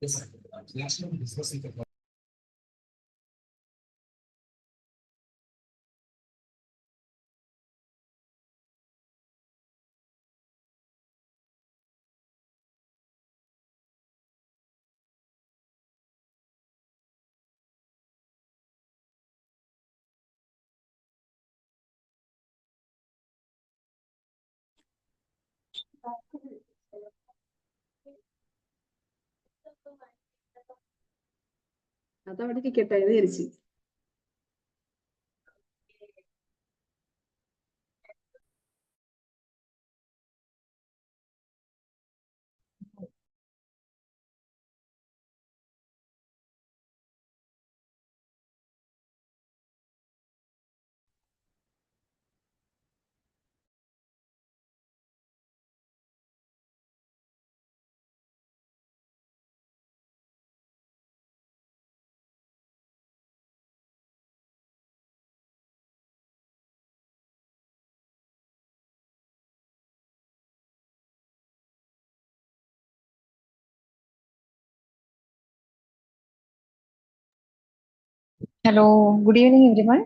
Yes. Last time we discussed it about. അതവിടെ ഇരിക്കട്ടെ എന്ന് വിചാരിച്ചു. Hello, good evening, everyone.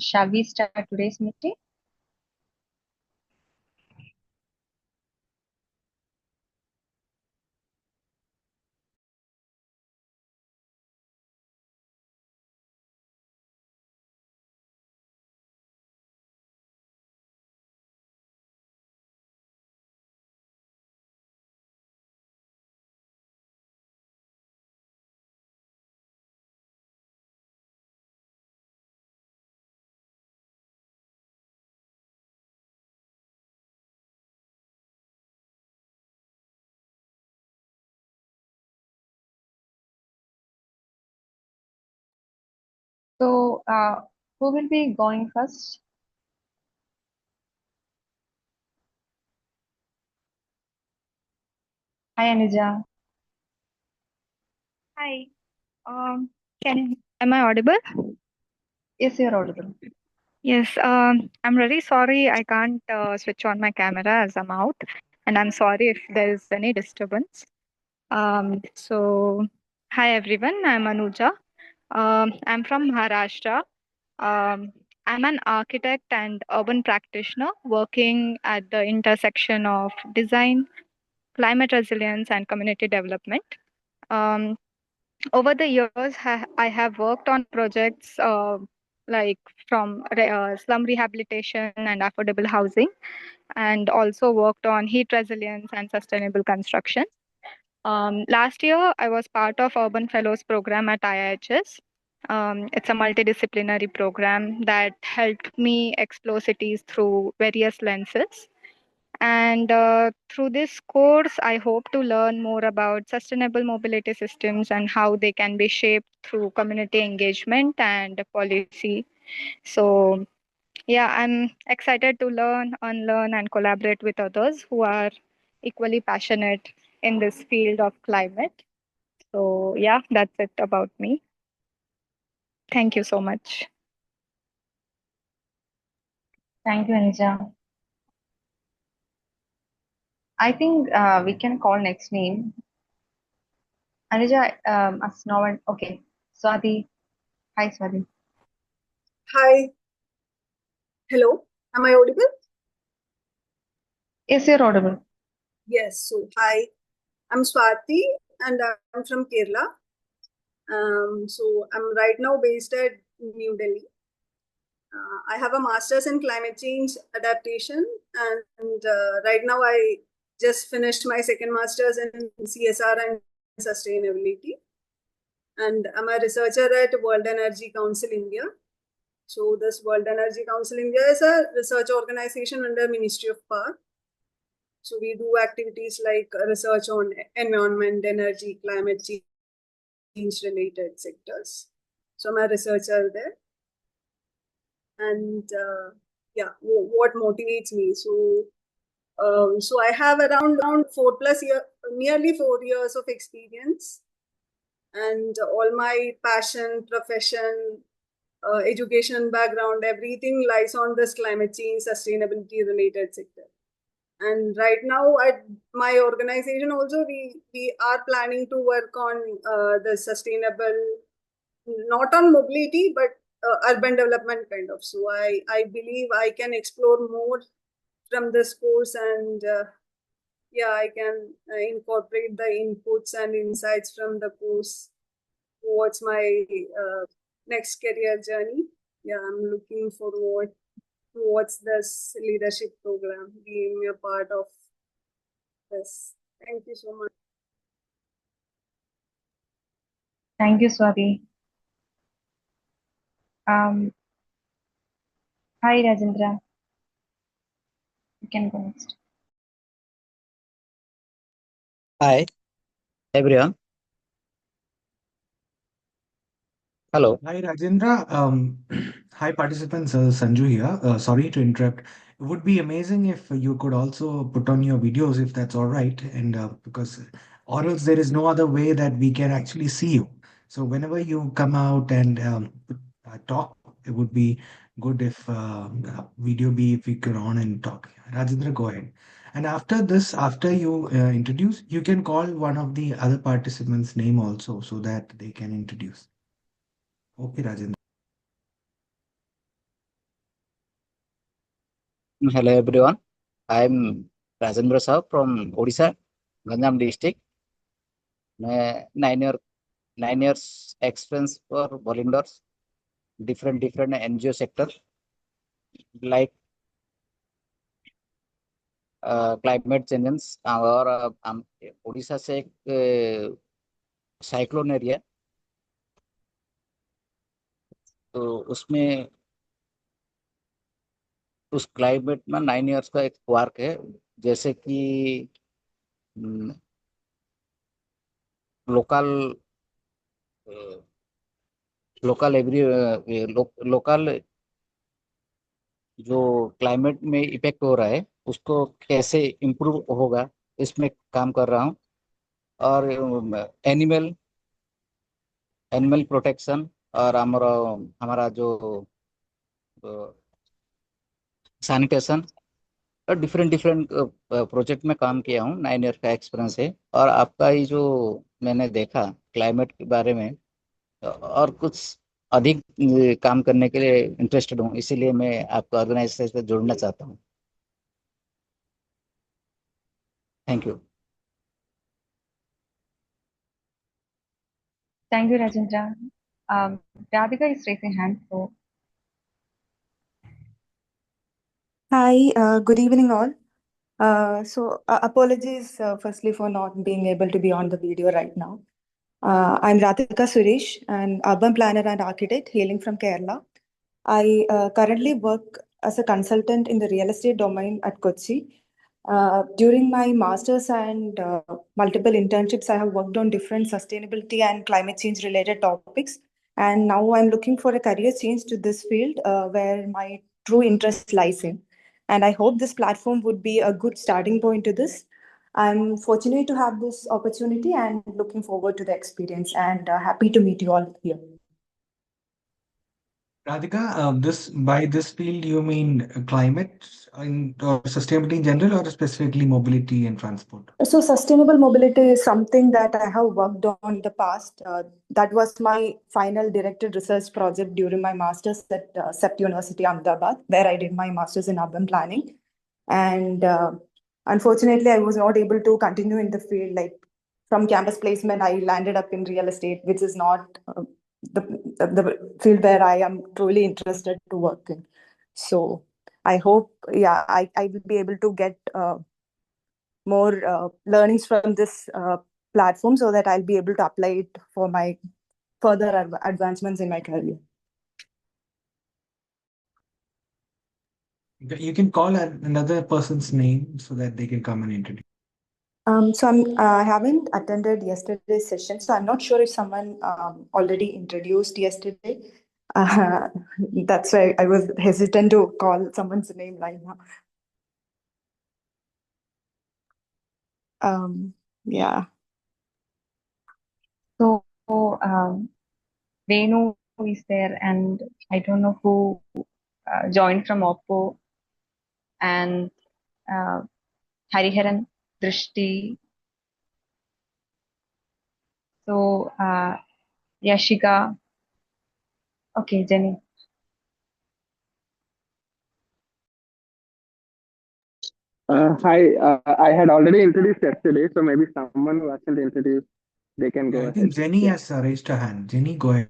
Shall we start today's meeting? So, who will be going first? Hi, Anuja. Hi. Am I audible? Yes, you're audible. Yes. I'm really sorry I can't switch on my camera as I'm out, and I'm sorry if there is any disturbance. So hi everyone. I'm Anuja. I'm from Maharashtra. Um, I'm an architect and urban practitioner working at the intersection of design, climate resilience, and community development. Um, Over the years, I have worked on projects like from slum rehabilitation and affordable housing, and also worked on heat resilience and sustainable construction. Last year, I was part of Urban Fellows program at IIHS. It's a multidisciplinary program that helped me explore cities through various lenses. And through this course, I hope to learn more about sustainable mobility systems and how they can be shaped through community engagement and policy. So, yeah, I'm excited to learn, unlearn, and collaborate with others who are equally passionate in this field of climate. So, yeah, that's it about me. Thank you so much. Thank you, Anuja. I think we can call next name. Anuja, as no one. Okay. Swati. Hi, Swati. Hi. Hello. Am I audible? Yes, you're audible. Yes. So, hi. I'm Swati and I'm from Kerala. So, I'm right now based at New Delhi. I have a master's in climate change adaptation, and right now I just finished my second master's in CSR and sustainability. And I'm a researcher at World Energy Council India. So, this World Energy Council India is a research organization under Ministry of Power. So we do activities like research on environment, energy, climate change related sectors. So I'm a researcher there. And yeah, what motivates me? So I have around 4+ years, nearly 4 years of experience, and all my passion, profession, education background, everything lies on this climate change, sustainability related sector. And right now at my organization also, we are planning to work on the sustainable, not on mobility, but urban development kind of. So I believe I can explore more from this course, and yeah, I can incorporate the inputs and insights from the course towards my next career journey. Yeah, I'm looking forward towards this leadership program, being a part of this. Thank you so much. Thank you, Swati. Um, Hi, Rajendra. You can go next. Hi, everyone. Hello. Hi, Rajendra. Hi, participants. Sanju here. Sorry to interrupt. It would be amazing if you could also put on your videos, if that's all right. And because, or else there is no other way that we can actually see you. So whenever you come out and talk, it would be good if video be if we could on and talk. Rajendra, go ahead. And after this, after you introduce, you can call one of the other participants' name also so that they can introduce. Okay, Rajendra. Hello, everyone. I'm Rajendra Sahu from Odisha, Ganjam district. मैं 9 years experience for volunteers, different NGO sector like climate changes और उड़ीसा से एक cyclone area, तो उसमें उस climate में 9 years का एक वर्क है, जैसे कि लोकल लोकल जो क्लाइमेट में इफेक्ट हो रहा है उसको कैसे इम्प्रूव होगा, इसमें काम कर रहा हूँ। और एनिमल एनिमल प्रोटेक्शन और हमारा जो सैनिटेशन और डिफरेंट प्रोजेक्ट में काम किया हूँ। 9 years का एक्सपीरियंस है। और आपका ये जो मैंने देखा क्लाइमेट के बारे में और कुछ अधिक काम करने के लिए इंटरेस्टेड हूँ, इसीलिए मैं आपका ऑर्गेनाइजेशन से जुड़ना चाहता हूँ। Thank you. Thank you, Rajendra. Radhika is raising hand, so Hi, good evening all. Apologies firstly for not being able to be on the video right now. I'm Radhika Suresh, an urban planner and architect hailing from Kerala. I currently work as a consultant in the real estate domain at Kochi. During my master's and multiple internships, I have worked on different sustainability and climate change related topics. And now I'm looking for a career change to this field where my true interest lies in. And I hope this platform would be a good starting point to this. I'm fortunate to have this opportunity and looking forward to the experience and happy to meet you all here. Radhika, this by this field you mean climate or sustainability in general, or specifically mobility and transport? So sustainable mobility is something that I have worked on in the past. That was my final directed research project during my master's at CEPT University, Ahmedabad, where I did my master's in urban planning. And unfortunately, I was not able to continue in the field. Like from campus placement, I landed up in real estate, which is not the field where I am truly interested to work in. So I hope, yeah, I will be able to get more learnings from this platform so that I'll be able to apply it for my further advancements in my career. You can call another person's name so that they can come and introduce. I haven't attended yesterday's session, so I'm not sure if someone already introduced yesterday. Uh, that's why I was hesitant to call someone's name right now. Yeah. so Venu is there, and I don't know who joined from Oppo, and Hariharan, Drishti, so Yashika. Okay, Jenny. Hi, I had already introduced yesterday, so maybe someone who hasn't introduced, they can Yeah, go I ahead. think Jenny Yeah. has raised her hand. Jenny, go ahead.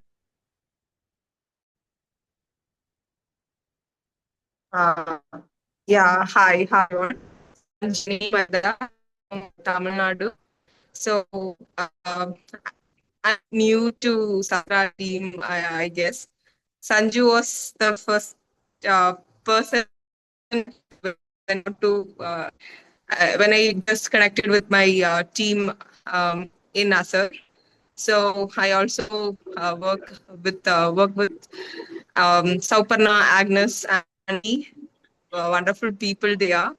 Uh, yeah, hi everyone. I'm Jenny Vandana from Tamil Nadu. So I'm new to Safra team, I guess. Sanju was the first person to when I just connected with my team in Nasser. So I also work with Sauparna, Agnes, and me, wonderful people they are.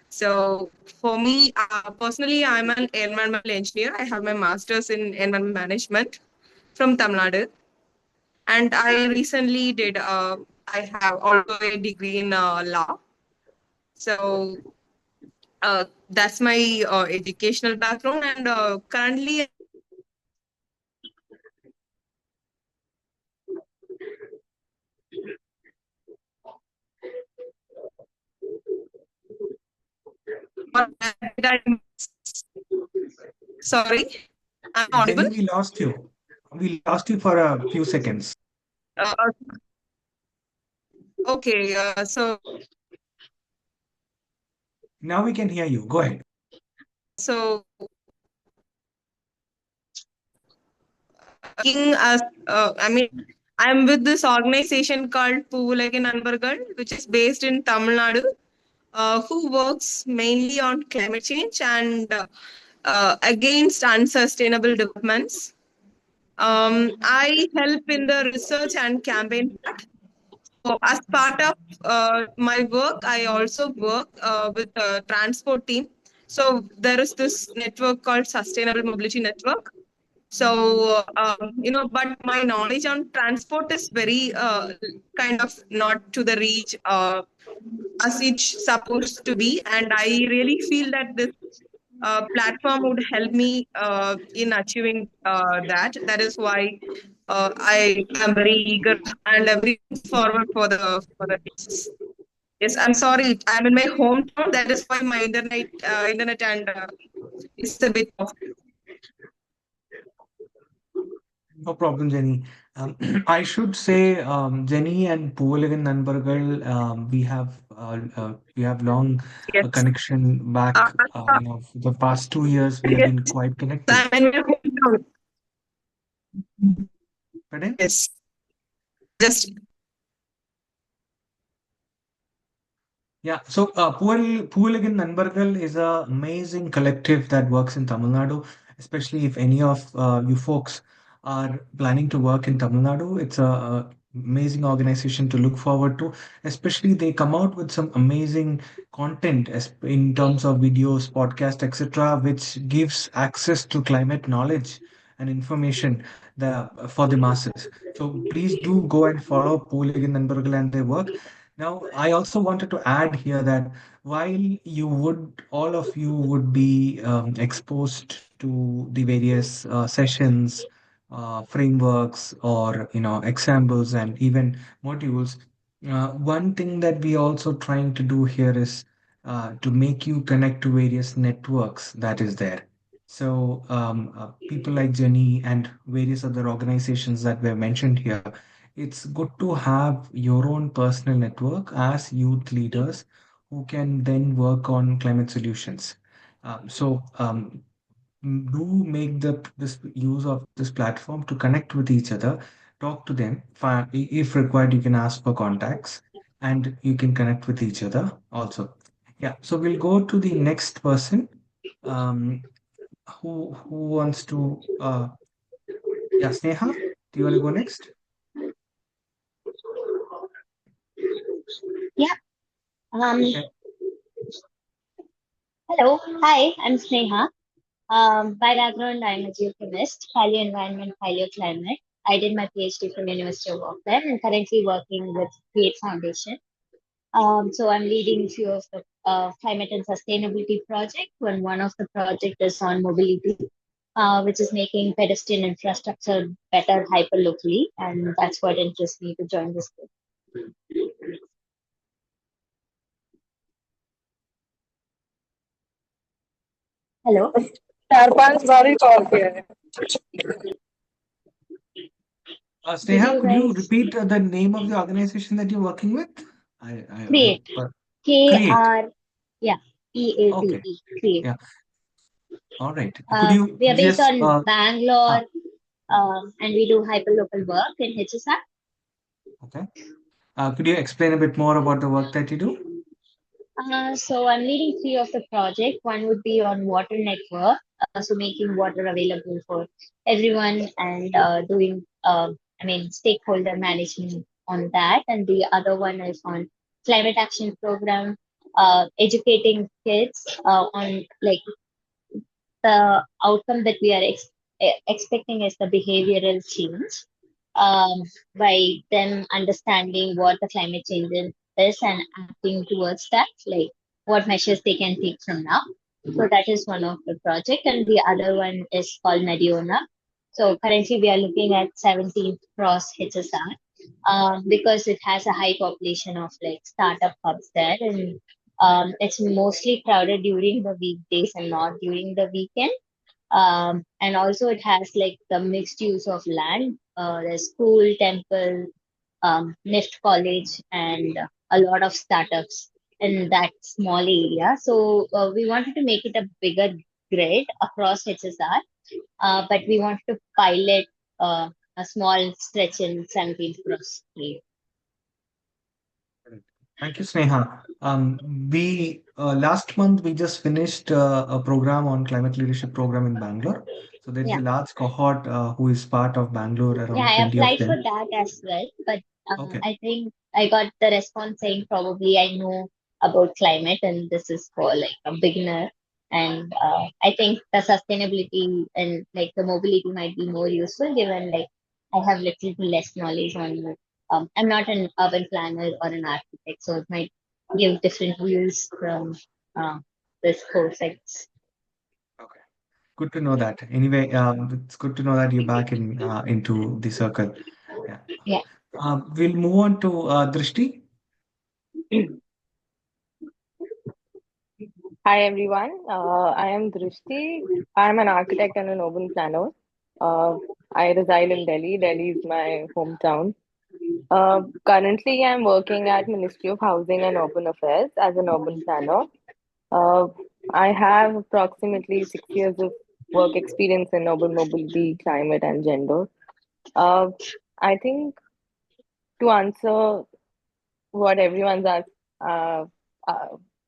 So for me, personally, I'm an environmental engineer. I have my master's in environmental management from Tamil Nadu. And I recently I have also a degree in law. So that's my educational background. And currently, sorry, I'm audible. Jenny, we lost you. We lost you for a few seconds. Uh, okay, so Now we can hear you. Go ahead. so working as I mean, I'm with this organization called Puvulagan Nanbargal, which is based in Tamil Nadu, who works mainly on climate change and against unsustainable developments. I help in the research and campaign part. So as part of my work, I also work with the transport team. So there is this network called Sustainable Mobility Network. So, but my knowledge on transport is very kind of not to the reach as it's supposed to be. And I really feel that this platform would help me in achieving that. That is why I am very eager and I'm very forward for the classes. Yes, I'm sorry. I'm in my hometown. That is why my internet and is a bit off. No problem, Jenny. I should say, Jenny and Puvalagan Nanbargal, we have long Yes. connection back. For the past 2 years, we have Yes, been quite connected. I'm in my hometown. Pardon? Yes. Just Yeah, so Pooligan Nanbargal is a amazing collective that works in Tamil Nadu, especially if any of you folks are planning to work in Tamil Nadu. It's a amazing organization to look forward to, especially they come out with some amazing content in terms of videos, podcast, etc., which gives access to climate knowledge and information for the masses. So please do go and follow Pooligan Nanbargal and their work. Now, I also wanted to add here that while all of you would be exposed to the various sessions, frameworks, or examples and even modules, one thing that we also trying to do here is to make you connect to various networks that is there. So, people like Jenny and various other organizations that were mentioned here, it's good to have your own personal network as youth leaders who can then work on climate solutions. Do make this use of this platform to connect with each other, talk to them. If required, you can ask for contacts and you can connect with each other also. Yeah, so we'll go to the next person. Um, who wants to? Yeah, Sneha, do you want to go next? Yeah. Okay. Hello. Hi, I'm Sneha. By background, I'm a geochemist, paleo environment, paleo climate. I did my PhD from University of Auckland and currently working with Create Foundation. So I'm leading few of the climate and sustainability project, when one of the project is on mobility, which is making pedestrian infrastructure better hyperlocally, and that's what interests me to join this group. Hello. Sneha, could you guys- repeat the name of the organization that you're working with? Create. Create. KR, yeah, EATE, Okay. Create. Yeah. All right. Could you We are based just on Bangalore, and we do hyperlocal work in HSR. okay. Could you explain a bit more about the work that you do? So I'm leading 3 of the project. One would be on water network, so making water available for everyone and doing, stakeholder management on that. And the other one is on climate action program, educating kids on like the outcome that we are expecting is the behavioral change, by them understanding what the climate change is and acting towards that, like what measures they can take from now. So that is one of the project, and the other one is called Mediona. So currently we are looking at 17th Cross HSR, because it has a high population of like startup hubs there, and it's mostly crowded during the weekdays and not during the weekend. And also it has like the mixed use of land. There's school, temple, NIFT college, and a lot of startups in that small area. So we wanted to make it a bigger grid across HSR, but we wanted to pilot a small stretch in 17th Cross. Thank you, Sneha. We last month we just finished a program on climate leadership program in Bangalore. So there's Yeah. a large cohort who is part of Bangalore, around Yeah, I 20 of applied for them. that as well, but Okay. I think I got the response saying probably I know about climate and this is for like a beginner. And I think the sustainability and like the mobility might be more useful given like I have little to less knowledge on. I'm not an urban planner or an architect, so it might give different views from this course. Okay. Good to know that. Anyway, it's good to know that you're back in into the circle. Yeah. Yeah. We'll move on to Drishti. Hi everyone, I am Drishti. I am an architect and an urban planner. I reside in Delhi. Delhi is my hometown. Currently, I'm working at Ministry of Housing and Urban Affairs as an urban planner. I have approximately 6 years of work experience in urban mobility, climate, and gender. I think to answer what everyone's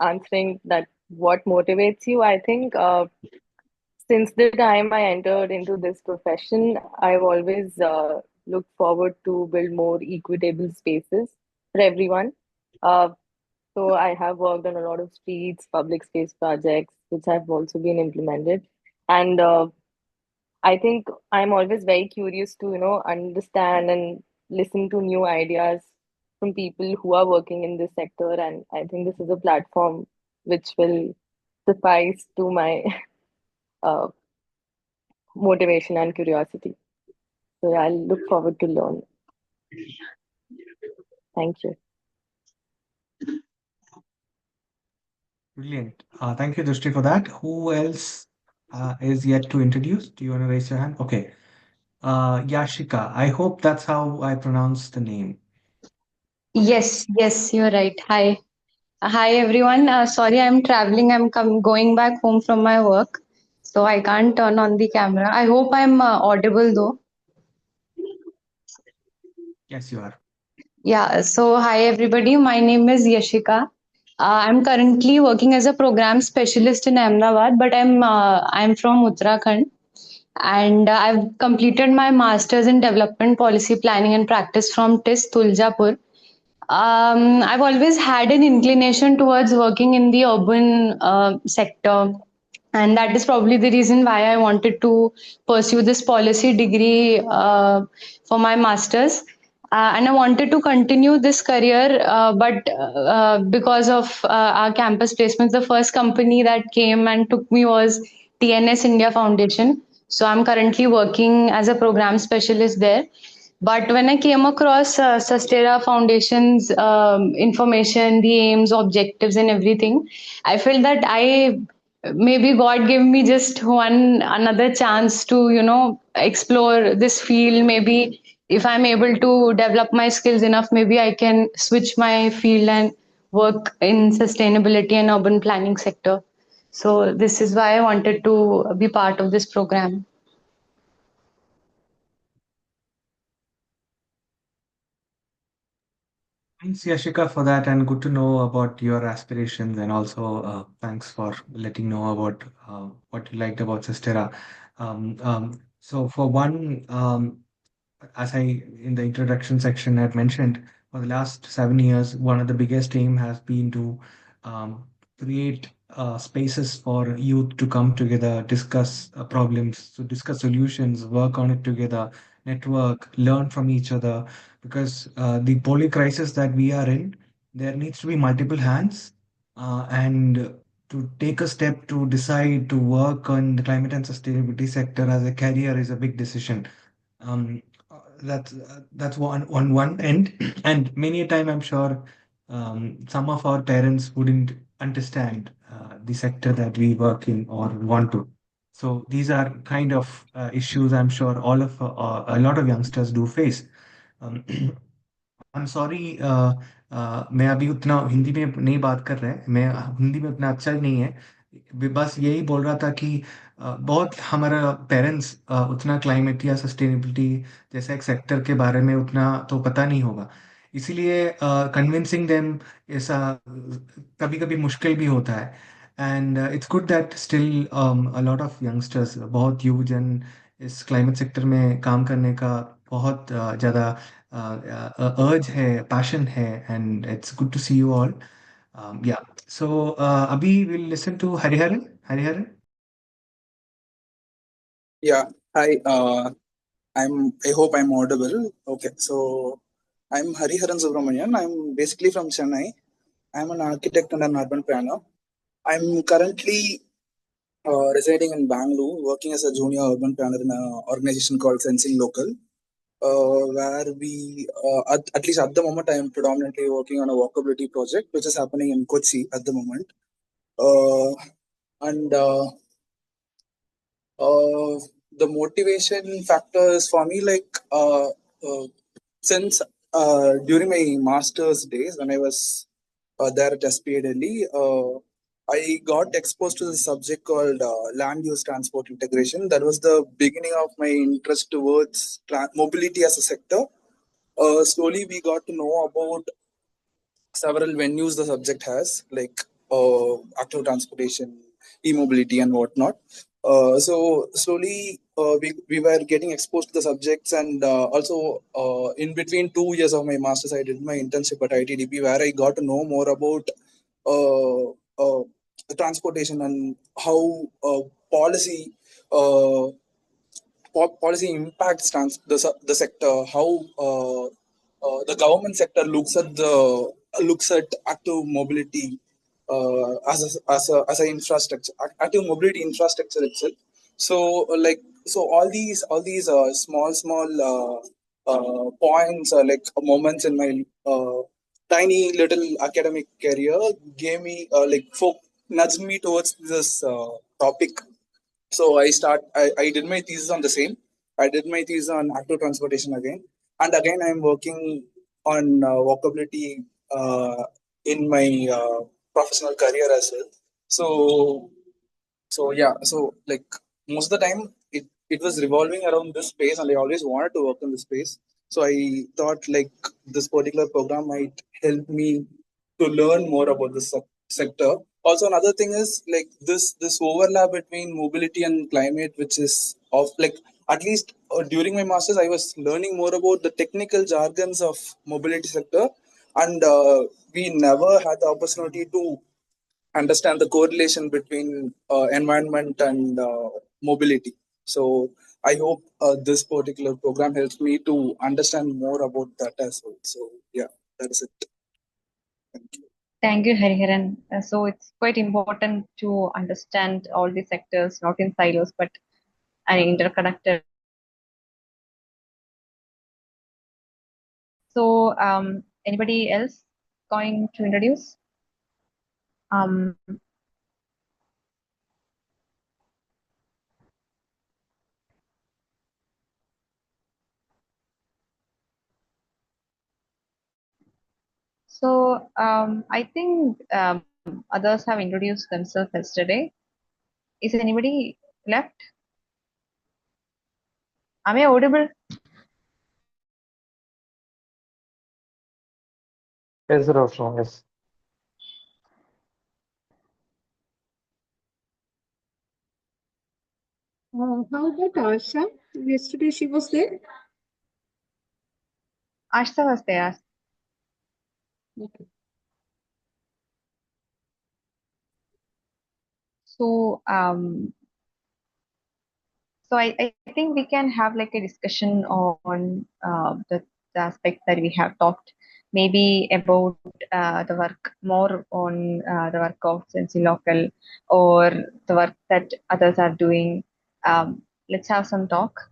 answering, that what motivates you, I think since the time I entered into this profession, I've always looked forward to build more equitable spaces for everyone. So I have worked on a lot of streets, public space projects, which have also been implemented. And I think I'm always very curious to, understand and listen to new ideas from people who are working in this sector. And I think this is a platform which will suffice to my uh, motivation and curiosity. So yeah, I'll look forward to learn. Thank you. Brilliant. Thank you, Drishti, for that. Who else is yet to introduce? Do you want to raise your hand? Okay. Yashika. I hope that's how I pronounce the name. Yes, you're right. Hi. Hi, everyone. Sorry, I'm traveling. I'm going back home from my work, so I can't turn on the camera. I hope I'm audible though. Yes, you are. Yeah, so hi, everybody. My name is Yashika. I'm currently working as a program specialist in Ahmedabad, but I'm from Uttarakhand, and I've completed my master's in development policy planning and practice from TIS Tuljapur. I've always had an inclination towards working in the urban sector, and that is probably the reason why I wanted to pursue this policy degree for my master's. And I wanted to continue this career, but because of our campus placements, the first company that came and took me was TNS India Foundation. So I'm currently working as a program specialist there. But when I came across Sustera Foundation's information, the aims, objectives, and everything, I felt that maybe God gave me just another chance to, explore this field. Maybe if I'm able to develop my skills enough, maybe I can switch my field and work in sustainability and urban planning sector. So this is why I wanted to be part of this program. Thanks, Yashika, for that, and good to know about your aspirations, and also thanks for letting know about what you liked about Sistera. So, for one, as I in the introduction section had mentioned, for the last 7 years, one of the biggest aim has been to um, create spaces for youth to come together, discuss problems, to discuss solutions, work on it together, network, learn from each other. Because the poly crisis that we are in, there needs to be multiple hands, and to take a step to decide to work on the climate and sustainability sector as a career is a big decision. Um, that's one on one end, and many a time I'm sure some of our parents wouldn't understand the sector that we work in or want to. So these are kind of issues I'm sure a lot of youngsters do face. Um, I'm sorry मैं अभी उतना हिंदी में नहीं बात कर रहे हैं, मैं हिंदी में उतना अच्छा नहीं है। बस यही बोल रहा था कि बहुत हमारा पेरेंट्स उतना क्लाइमेट या सस्टेनेबिलिटी जैसा एक सेक्टर के बारे में उतना तो पता नहीं होगा। इसीलिए कन्विंसिंग देम ऐसा कभी कभी मुश्किल भी होता है। And it's good that still a lot of youngsters, बहुत यूथ एंड इस क्लाइमेट सेक्टर में काम करने का बहुत ज़्यादा urge है, passion है, and it's good to see you all. Yeah. So, Abhi, we'll listen to Hariharan. Hariharan. Yeah. Hi. I hope I'm audible. Okay. So I'm Hariharan Subramanian. I'm basically from Chennai. I'm an architect and an urban planner. I'm currently residing in Bangalore, working as a junior urban planner in an organization called Sensing Local. Where we, at least at the moment, I am predominantly working on a walkability project, which is happening in Kochi at the moment. And the motivation factors for me, since during my master's days, when I was there at SPA Delhi, I got exposed to the subject called land use transport integration. That was the beginning of my interest towards mobility as a sector. Slowly, we got to know about several venues the subject has, like active transportation, e-mobility, and whatnot. So slowly, we were getting exposed to the subjects, and also in between 2 years of my master's, I did my internship at ITDP, where I got to know more about transportation and how policy impacts the sector, how the government sector looks at active mobility as a infrastructure, active mobility infrastructure itself. So all these small points, like moments in my tiny little academic career gave me nudged me towards this topic. So I did my thesis on the same. I did my thesis on active transportation again. And again, I'm working on walkability in my professional career as well. So yeah, so like most of the time it was revolving around this space, and I always wanted to work in this space. So I thought like this particular program might help me to learn more about this sector. Also, another thing is like this overlap between mobility and climate, which is of like at least during my masters, I was learning more about the technical jargons of mobility sector, and we never had the opportunity to understand the correlation between environment and mobility. So I hope this particular program helps me to understand more about that as well. So yeah, that's it. Thank you. Thank you, Hariharan. So it's quite important to understand all the sectors, not in silos, but are interconnected. So, anybody else going to introduce? So, I think others have introduced themselves yesterday. Is anybody left? Am I audible? Yes, Roshan, yes. How about Asha? Yesterday she was there. Asha was there. Okay. So, I think we can have like a discussion on the aspects that we have talked, maybe about the work more on the work of Sensi Local or the work that others are doing. Let's have some talk,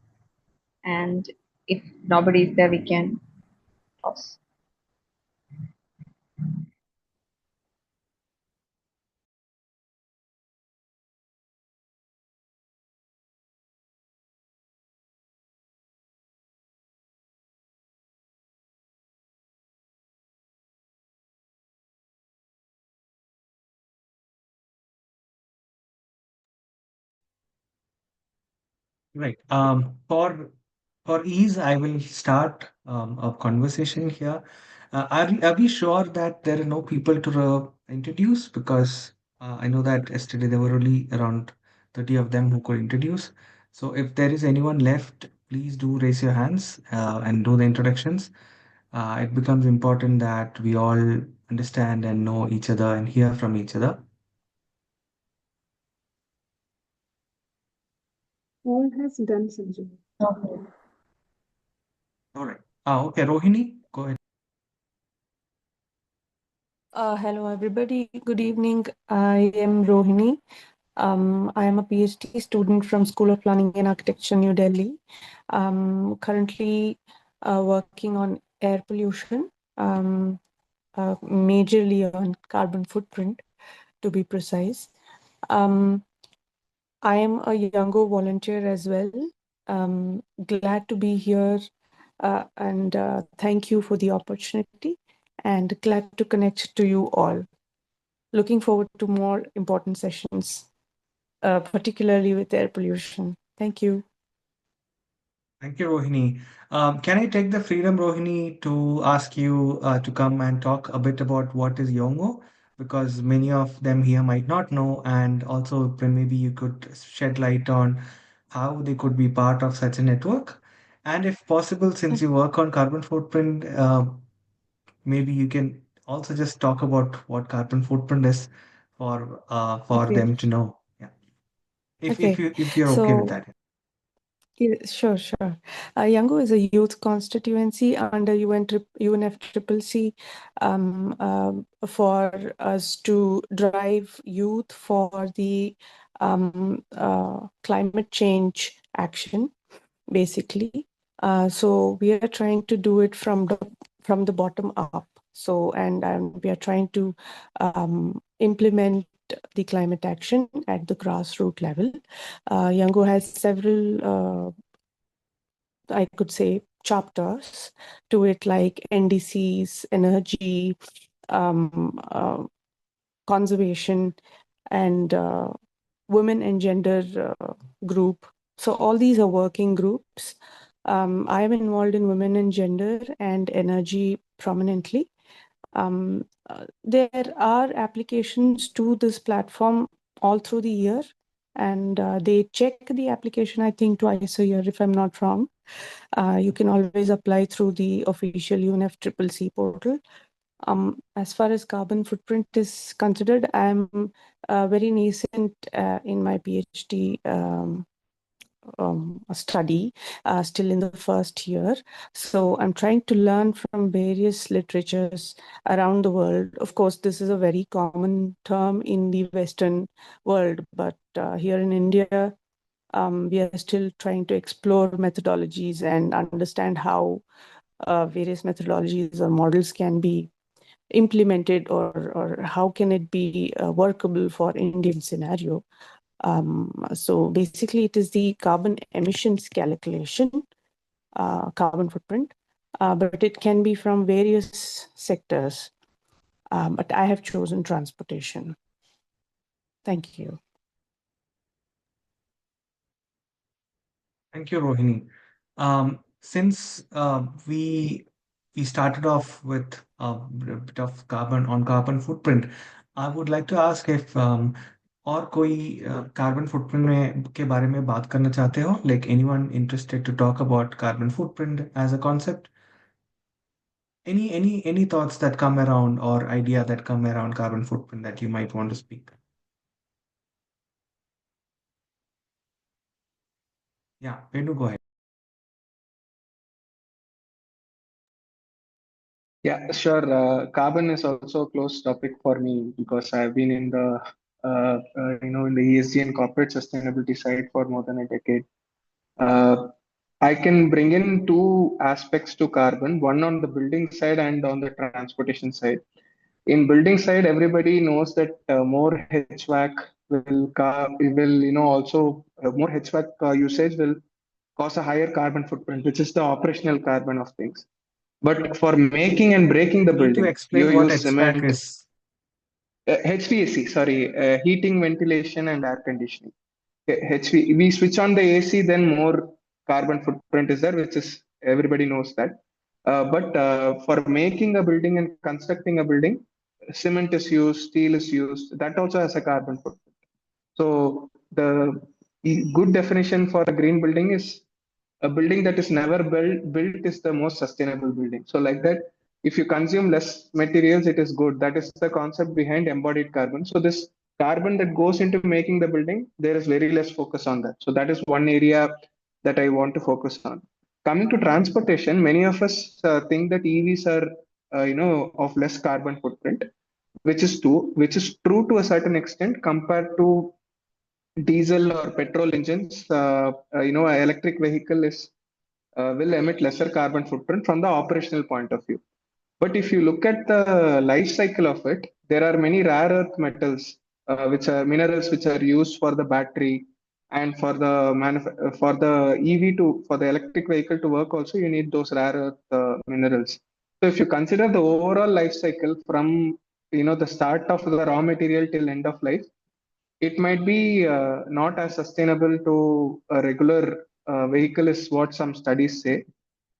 and if nobody is there, we can pause. Right. For ease, I will start a conversation here. Are we sure that there are no people to introduce? Because I know that yesterday there were only around 30 of them who could introduce. So if there is anyone left, please do raise your hands and do the introductions. It becomes important that we all understand and know each other and hear from each other. All has done, Sanju. Okay. All right. Okay, Rohini, go ahead. Hello, everybody. Good evening. I am Rohini. I am a PhD student from School of Planning and Architecture, New Delhi. Currently working on air pollution, majorly on carbon footprint, to be precise. I am a Youngo volunteer as well. Glad to be here and thank you for the opportunity and glad to connect to you all. Looking forward to more important sessions, particularly with air pollution. Thank you. Thank you, Rohini. Can I take the freedom, Rohini, to ask you to come and talk a bit about what is Yongo? Because many of them here might not know, and also maybe you could shed light on how they could be part of such a network. And if possible, since you work on carbon footprint, maybe you can also just talk about what carbon footprint is for Okay. them to know. Yeah. If Okay. you're okay with So that. yeah, sure. Yango is a youth constituency under UNFCCC for us to drive youth for the climate change action, basically. So we are trying to do it from the bottom up. So and we are trying to implement the climate action at the grassroots level. Yango has several, I could say, chapters to it, like NDCs, energy, conservation, and women and gender group. So all these are working groups. I am involved in women and gender and energy prominently. There are applications to this platform all through the year, and they check the application, I think, twice a year, if I'm not wrong. You can always apply through the official UNFCCC portal. As far as carbon footprint is considered, I'm very nascent in my PhD study, still in the first year. So I'm trying to learn from various literatures around the world. Of course, this is a very common term in the Western world, but here in India, we are still trying to explore methodologies and understand how various methodologies or models can be implemented, or how can it be workable for Indian scenario. So basically, it is the carbon emissions calculation, carbon footprint, but it can be from various sectors. But I have chosen transportation. Thank you. Thank you, Rohini. Since we started off with a bit of carbon footprint, I would like to ask if और कोई carbon footprint में के बारे में बात करना चाहते हो? Like anyone interested to talk about carbon footprint as a concept? Any thoughts that come around or idea that come around carbon footprint that you might want to speak? Yeah, Venu, go ahead. Yeah, sure. Carbon is also a close topic for me because I've been in the in the ESG and corporate sustainability side for more than a decade. I can bring in two aspects to carbon, one on the building side and on the transportation side. In building side, everybody knows that more HVAC will also more HVAC usage will cause a higher carbon footprint, which is the operational carbon of things. But for making and breaking the You need to building, explain you what use HVAC cement, is. HVAC, sorry, heating, ventilation, and air conditioning. We switch on the AC, then more carbon footprint is there, which is everybody knows that. But for making a building and constructing a building, cement is used, steel is used. That also has a carbon footprint. So the good definition for a green building is a building that is never built is the most sustainable building. So like that, if you consume less materials, it is good. That is the concept behind embodied carbon. So this carbon that goes into making the building, there is very less focus on that. So that is one area that I want to focus on. Coming to transportation, many of us think that EVs are of less carbon footprint, which is true to a certain extent compared to diesel or petrol engines. An electric vehicle is will emit lesser carbon footprint from the operational point of view. But if you look at the life cycle of it, there are many rare earth metals, which are minerals which are used for the battery and for the for the for the electric vehicle to work. Also, you need those rare earth minerals. So if you consider the overall life cycle from the start of the raw material till end of life, it might be not as sustainable to a regular vehicle is what some studies say.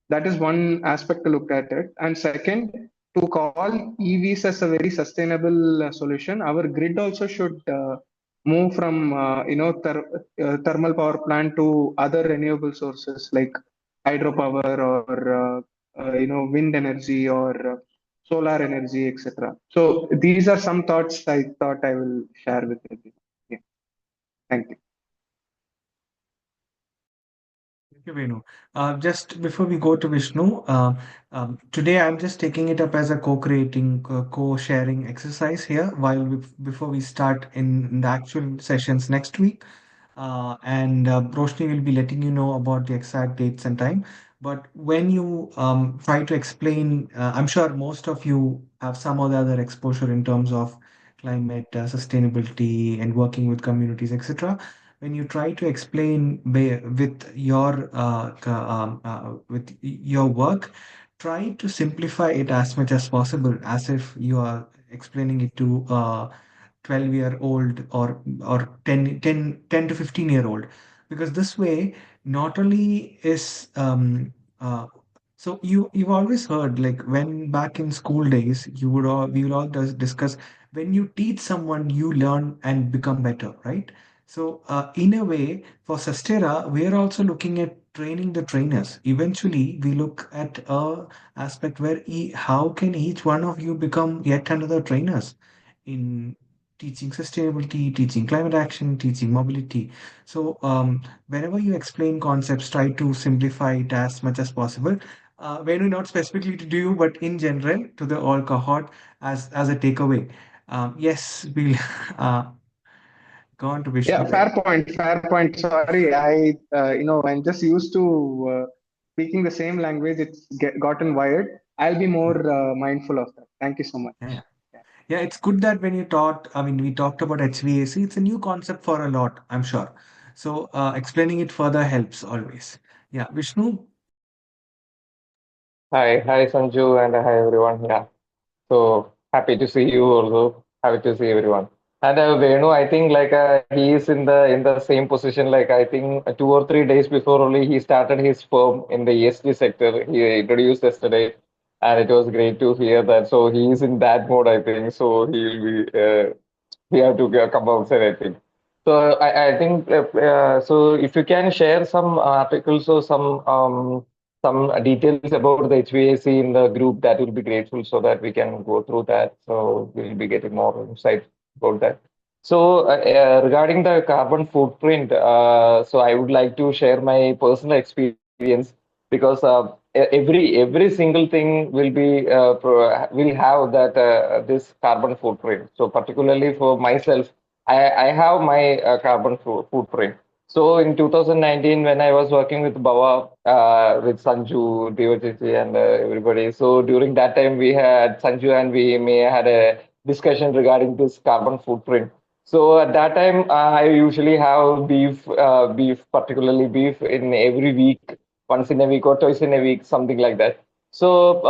That is one aspect to look at it. And second, to call EVs as a very sustainable solution, our grid also should move from thermal power plant to other renewable sources like hydropower or wind energy or solar energy, etc. So these are some thoughts I thought I will share with you. Yeah. Thank you. Thank you, Venu. Just before we go to Vishnu, today I'm just taking it up as a co-creating, co-sharing exercise here before we start in the actual sessions next week. And Roshni will be letting you know about the exact dates and time. But when you try to explain, I'm sure most of you have some or the other exposure in terms of climate sustainability and working with communities, etc. When you try to explain with your work, try to simplify it as much as possible, as if you are explaining it to 12-year-old or 10 to 15-year-old, because this way not only is so you've always heard, like when back in school days we would all discuss, when you teach someone you learn and become better, right? So in a way, for Sustera we are also looking at training the trainers. Eventually we look at a aspect where how can each one of you become yet another trainers in teaching sustainability, teaching climate action, teaching mobility. So whenever you explain concepts, try to simplify it as much as possible. Venu, not specifically to you, but in general to the all cohort as a takeaway. Yes, we'll go on to Yeah, Vishnu. fair point. Fair point. Sorry, I'm just used to speaking the same language. It's gotten wired. I'll be more mindful of that. Thank you so much. Yeah. Yeah, it's good that when you taught, I mean, we talked about HVAC, it's a new concept for a lot, I'm sure. So explaining it further helps always. Yeah, Vishnu. Hi Sanju, and hi everyone. Yeah, so happy to see you also. Happy to see everyone. And Venu, I think like he is in the same position. Like I think 2 or 3 days before only he started his firm in the ESG sector. He introduced yesterday, and it was great to hear that. So he is in that mode, I think. So he will be we have to come outside, I think. So I think so. If you can share some articles or some details about the HVAC in the group, that will be grateful so that we can go through that. So we'll be getting more insight about that. So regarding the carbon footprint, so I would like to share my personal experience because every single thing will be will have that this carbon footprint. So particularly for myself, I have my carbon footprint. So in 2019, when I was working with Baba, with Sanju, Devachichi, and everybody, so during that time we had Sanju and we may had a discussion regarding this carbon footprint. So at that time, I usually have beef, particularly beef, in every week, once in a week or twice in a week, something like that. So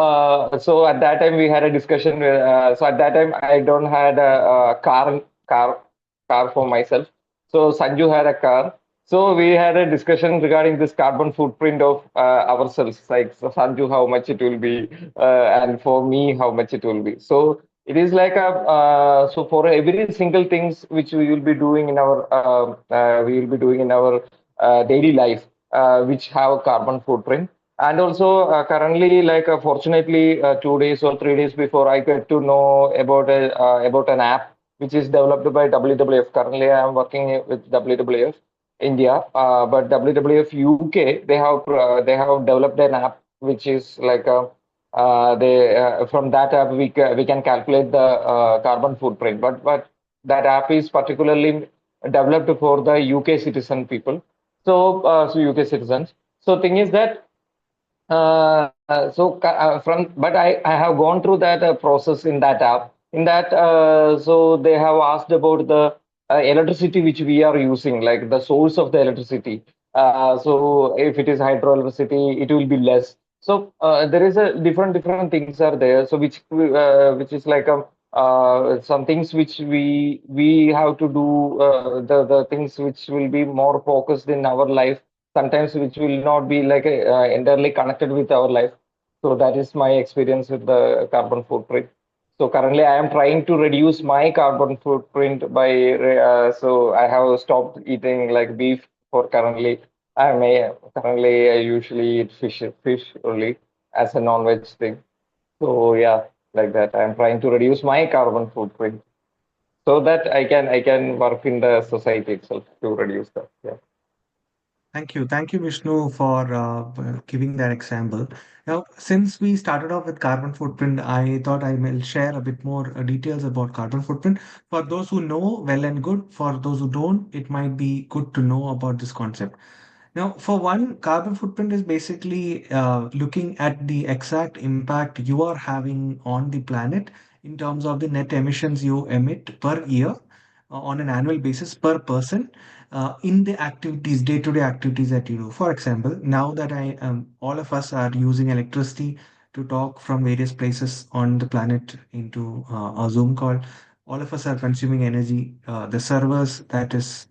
at that time we had a discussion. So at that time I don't had a car car for myself. So Sanju had a car. So we had a discussion regarding this carbon footprint of ourselves, like so Sanju, how much it will be, and for me, how much it will be. So it is like a so for every single things which we will be doing in our daily life, which have carbon footprint. And also currently, like fortunately, 2 days or 3 days before, I get to know about an app which is developed by WWF. Currently, I am working with WWF India, but WWF UK they have developed an app which is like a they from that app we can calculate the carbon footprint. But that app is particularly developed for the UK citizen people. So UK citizens. So thing is that but I have gone through that process in that app. In that, so they have asked about the electricity which we are using, like the source of the electricity. So if it is hydroelectricity, it will be less. So there is a different things are there. So which is like some things which we have to do, the things which will be more focused in our life, sometimes which will not be like entirely connected with our life. So that is my experience with the carbon footprint. So currently I am trying to reduce my carbon footprint by so I have stopped eating like beef for currently. I usually eat fish only as a non-veg thing. So yeah, like that. I'm trying to reduce my carbon footprint so that I can work in the society itself to reduce that. Yeah. Thank you, Vishnu, for giving that example. Now, since we started off with carbon footprint, I thought I will share a bit more details about carbon footprint. For those who know, well and good. For those who don't, it might be good to know about this concept. Now, for one, carbon footprint is basically looking at the exact impact you are having on the planet in terms of the net emissions you emit per year on an annual basis per person in the activities, day-to-day activities that you do. For example, now that all of us are using electricity to talk from various places on the planet into a Zoom call, all of us are consuming energy. The servers that is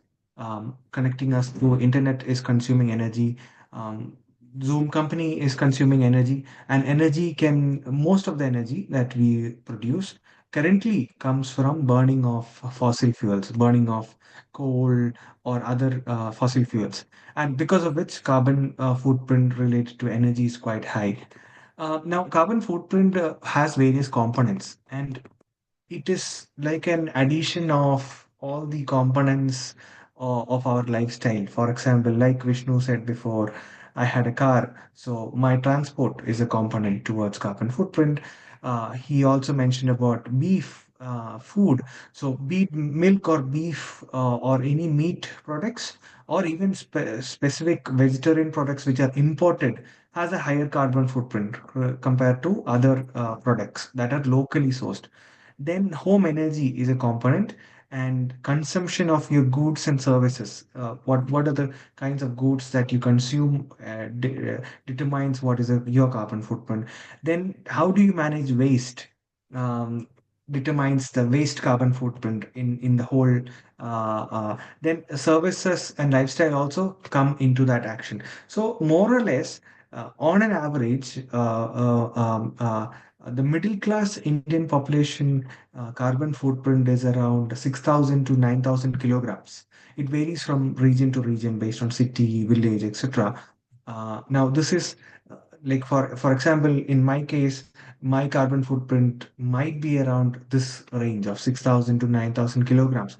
connecting us through internet is consuming energy. Um, Zoom company is consuming energy, and most of the energy that we produce currently comes from burning of fossil fuels, burning of coal or other fossil fuels, and because of which carbon footprint related to energy is quite high. Now, carbon footprint has various components, and it is like an addition of all the components of our lifestyle. For example, like Vishnu said before, I had a car, so my transport is a component towards carbon footprint. He also mentioned about beef food. So, be it milk or beef or any meat products, or even specific vegetarian products which are imported, has a higher carbon footprint compared to other products that are locally sourced. Then home energy is a component, and consumption of your goods and services. What are the kinds of goods that you consume determines what is your carbon footprint. Then how do you manage waste? Determines the waste carbon footprint in the whole. Then services and lifestyle also come into that action. So more or less, on an average, the middle class Indian population carbon footprint is around 6,000 to 9,000 kilograms. It varies from region to region based on city, village, etc. Now, this is like for example, in my case, my carbon footprint might be around this range of 6,000 to 9,000 kilograms.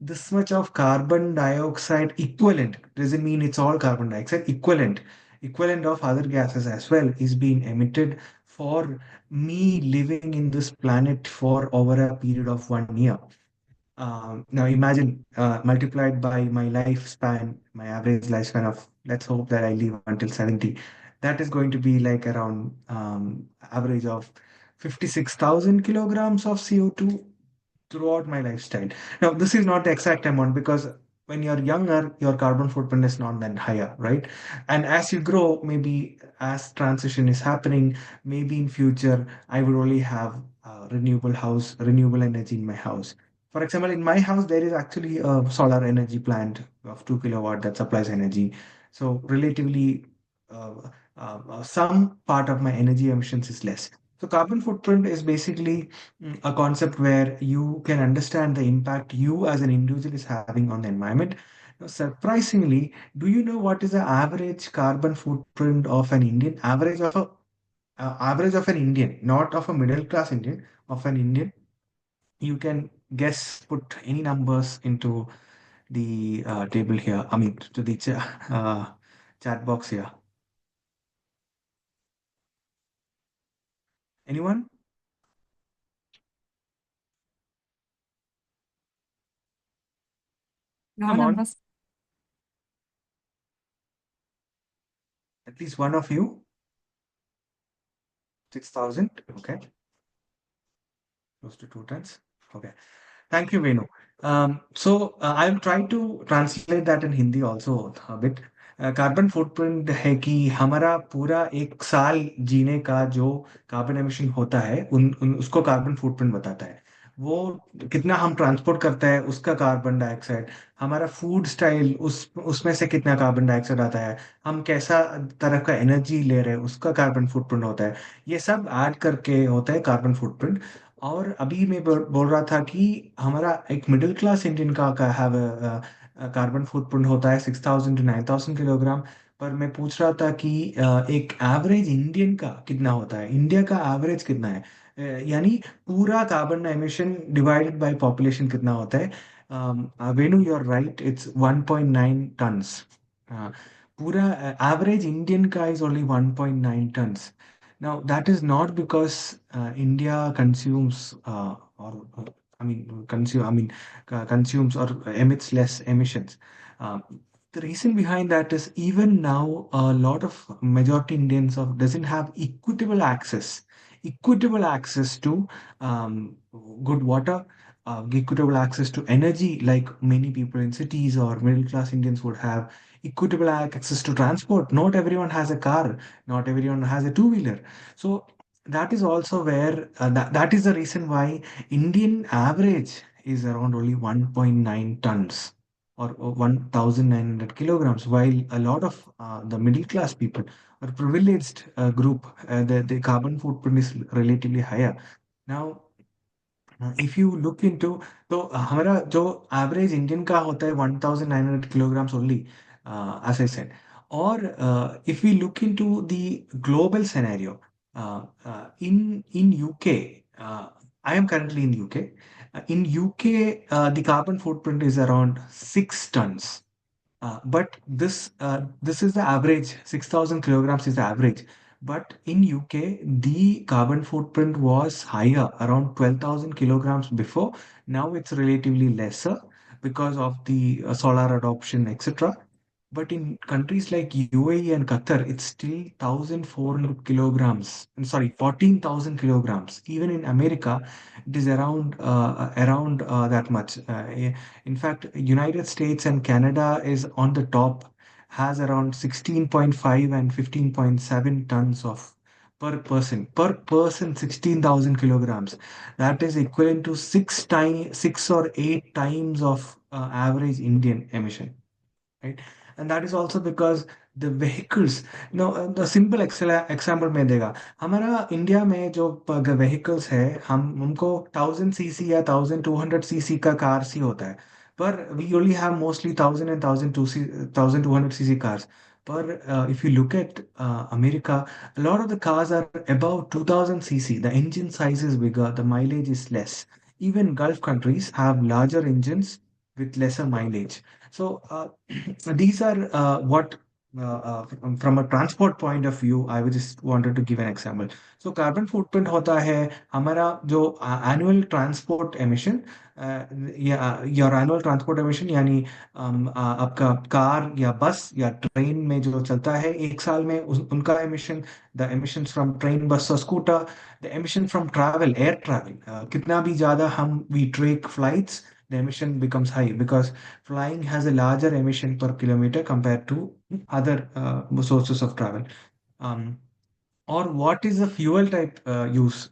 This much of carbon dioxide equivalent doesn't mean it's all carbon dioxide. Equivalent of other gases as well is being emitted for me living in this planet for over a period of 1 year. Now imagine multiplied by my lifespan, my average lifespan of, let's hope that I live until 70. That is going to be like around average of 56,000 kilograms of CO2 throughout my lifestyle. Now, this is not the exact amount because when you're younger, your carbon footprint is not that higher, right? And as you grow, maybe as transition is happening, maybe in future, I will only have renewable energy in my house. For example, in my house, there is actually a solar energy plant of 2 kilowatt that supplies energy. So relatively, uh, some part of my energy emissions is less. So carbon footprint is basically a concept where you can understand the impact you as an individual is having on the environment. Now, surprisingly, do you know what is the average carbon footprint of an Indian? Average of an Indian, not of a middle class Indian, of an Indian. You can guess, put any numbers into the table here. I mean, to the chat box here. Anyone? Come on. At least one of you. 6,000. Okay. Close to 2 tons. Okay. Thank you, Venu. I'll try to translate that in Hindi also a bit. Carbon footprint है कि हमारा पूरा 1 साल जीने का जो carbon emission होता है उसको कार्बन फुटप्रिंट बताता है। वो कितना हम ट्रांसपोर्ट करता है उसका कार्बन डाइऑक्साइड, हमारा फूड स्टाइल उसमें से कितना कार्बन डाइऑक्साइड आता है, हम कैसा तरह का एनर्जी ले रहे हैं उसका कार्बन फुटप्रिंट होता है। ये सब ऐड करके होता है कार्बन फुटप्रिंट। और अभी मैं बोल रहा था कि हमारा एक मिडिल क्लास इंडियन का हैव कार्बन फुटप्रिंट होता है 6,000 टू 9,000 किलोग्राम। पर मैं पूछ रहा था कि एक एवरेज इंडियन का कितना होता है, इंडिया का एवरेज कितना है, यानी पूरा carbon emission divided by population कितना होता है। Venu, you are right, it's 1.9 tons. पूरा एवरेज इंडियन का is only 1.9 tons. Now, that is not because India consumes consumes or emits less emissions. The reason behind that is even now a lot of majority Indians doesn't have equitable access to good water, equitable access to energy like many people in cities or middle class Indians would have. Equitable access to transport. Not everyone has a car, not everyone has a two-wheeler. So that is also where that is the reason why Indian average is around only 1.9 tons or 1,900 kilograms, while a lot of the middle class people or privileged group, the carbon footprint is relatively higher. Now, if you look into, तो हमारा जो average Indian का होता है 1,900 kilograms only, as I said. Or if we look into the global scenario, in UK, I am currently in UK. In UK, the carbon footprint is around 6 tons. But this is the average. 6,000 kilograms is the average. But in UK, the carbon footprint was higher, around 12,000 kilograms before. Now it's relatively lesser because of the solar adoption, etc. But in countries like UAE and Qatar, it's still 1,400 kilograms. I'm sorry, 14,000 kilograms. Even in America, it is around that much. In fact, United States and Canada is on the top, has around 16.5 and 15.7 tons of per person. Per person, 16,000 kilograms. That is equivalent to 6 or 8 times of average Indian emission, right? And that is also because the vehicles, the simple example मैं देगा हमारा India में जो vehicles है हमको 1000 CC या 1200 CC का cars ही होता है पर we only have mostly 1200 CC cars. But if you look at America, a lot of the cars are above 2000 cc. The engine size is bigger, the mileage is less. Even Gulf countries have larger engines with lesser mileage. So these are what from a transport point of view, I would just wanted to give an example. So carbon footprint होता है हमारा जो annual transport emission या your annual transport emission यानी आपका car या बस या ट्रेन में जो चलता है एक साल में उनका emission, the emissions from train, bus or scooter, the emission from travel, air travel, कितना भी ज्यादा हम we take flights, the emission becomes high because flying has a larger emission per kilometer compared to other sources of travel. और what is the fuel type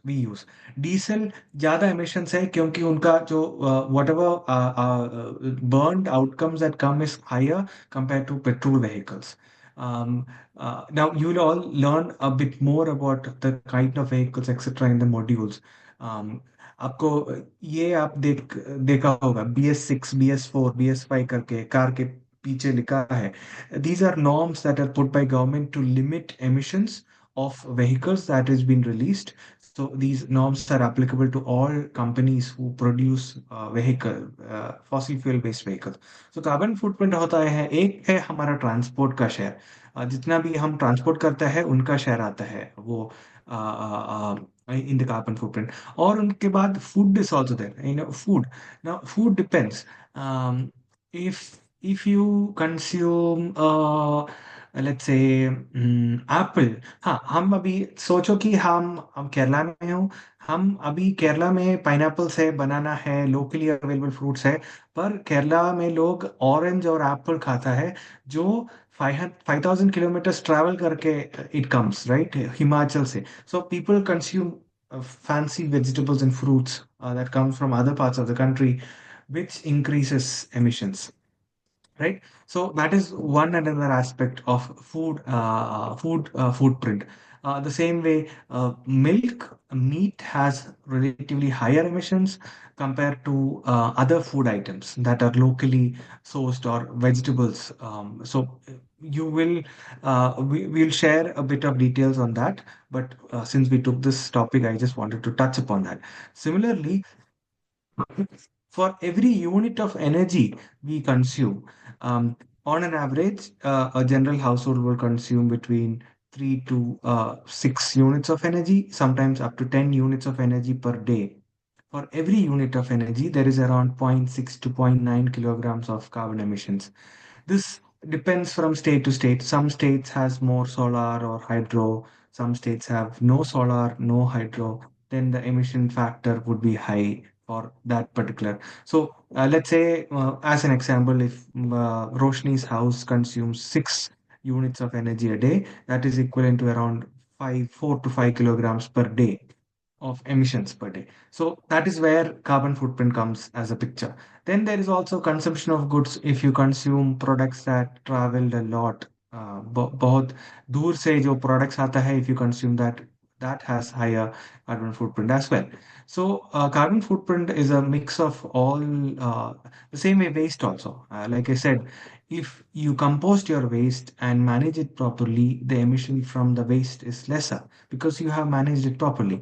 we use? Diesel ज़्यादा emissions है क्योंकि उनका जो whatever burned outcomes that come is higher compared to petrol vehicles. Now you will all learn a bit more about the kind of vehicles etc. in the modules. आपको ये आप देखा होगा BS6, BS4, BS5 करके car के पीछे लिखा है. These are norms that are put by government to limit emissions of vehicles that has been released. So these norms are applicable to all companies who produce fossil fuel based vehicles. So carbon footprint होता है एक है हमारा transport का share जितना भी हम transport करता है उनका शेयर आता है वो in the carbon footprint. और उनके बाद food is also there. Food. Now food depends. If you consume let's say apple, हाँ हम अभी सोचो कि हम केरला में हो हम अभी केरला में पाइनएप्पल्स है बनाना है लोकली अवेलेबल फ्रूट्स है पर केरला में लोग ऑरेंज और एप्पल खाता है जो 5,000 kilometers travel करके it comes, right? हिमाचल से. So people consume fancy vegetables and fruits that come from other parts of the country, which increases emissions. Right, so that is one another aspect of footprint. The same way, milk, meat has relatively higher emissions compared to other food items that are locally sourced or vegetables. So you will, we'll share a bit of details on that. But since we took this topic, I just wanted to touch upon that. Similarly, for every unit of energy we consume, on an average, a general household will consume between 3 to 6 units of energy, sometimes up to 10 units of energy per day. For every unit of energy, there is around 0.6 to 0.9 kilograms of carbon emissions. This depends from state to state. Some states has more solar or hydro. Some states have no solar, no hydro. Then the emission factor would be high for that particular. So let's say, as an example, if Roshni's house consumes 6 units of energy a day, that is equivalent to around 4 to 5 kilograms per day of emissions per day. So that is where carbon footprint comes as a picture. Then there is also consumption of goods. If you consume products that traveled a lot, बहुत दूर से जो products आता है, if you consume that has higher carbon footprint as well. So carbon footprint is a mix of all the same way waste also. Like I said, if you compost your waste and manage it properly, the emission from the waste is lesser because you have managed it properly.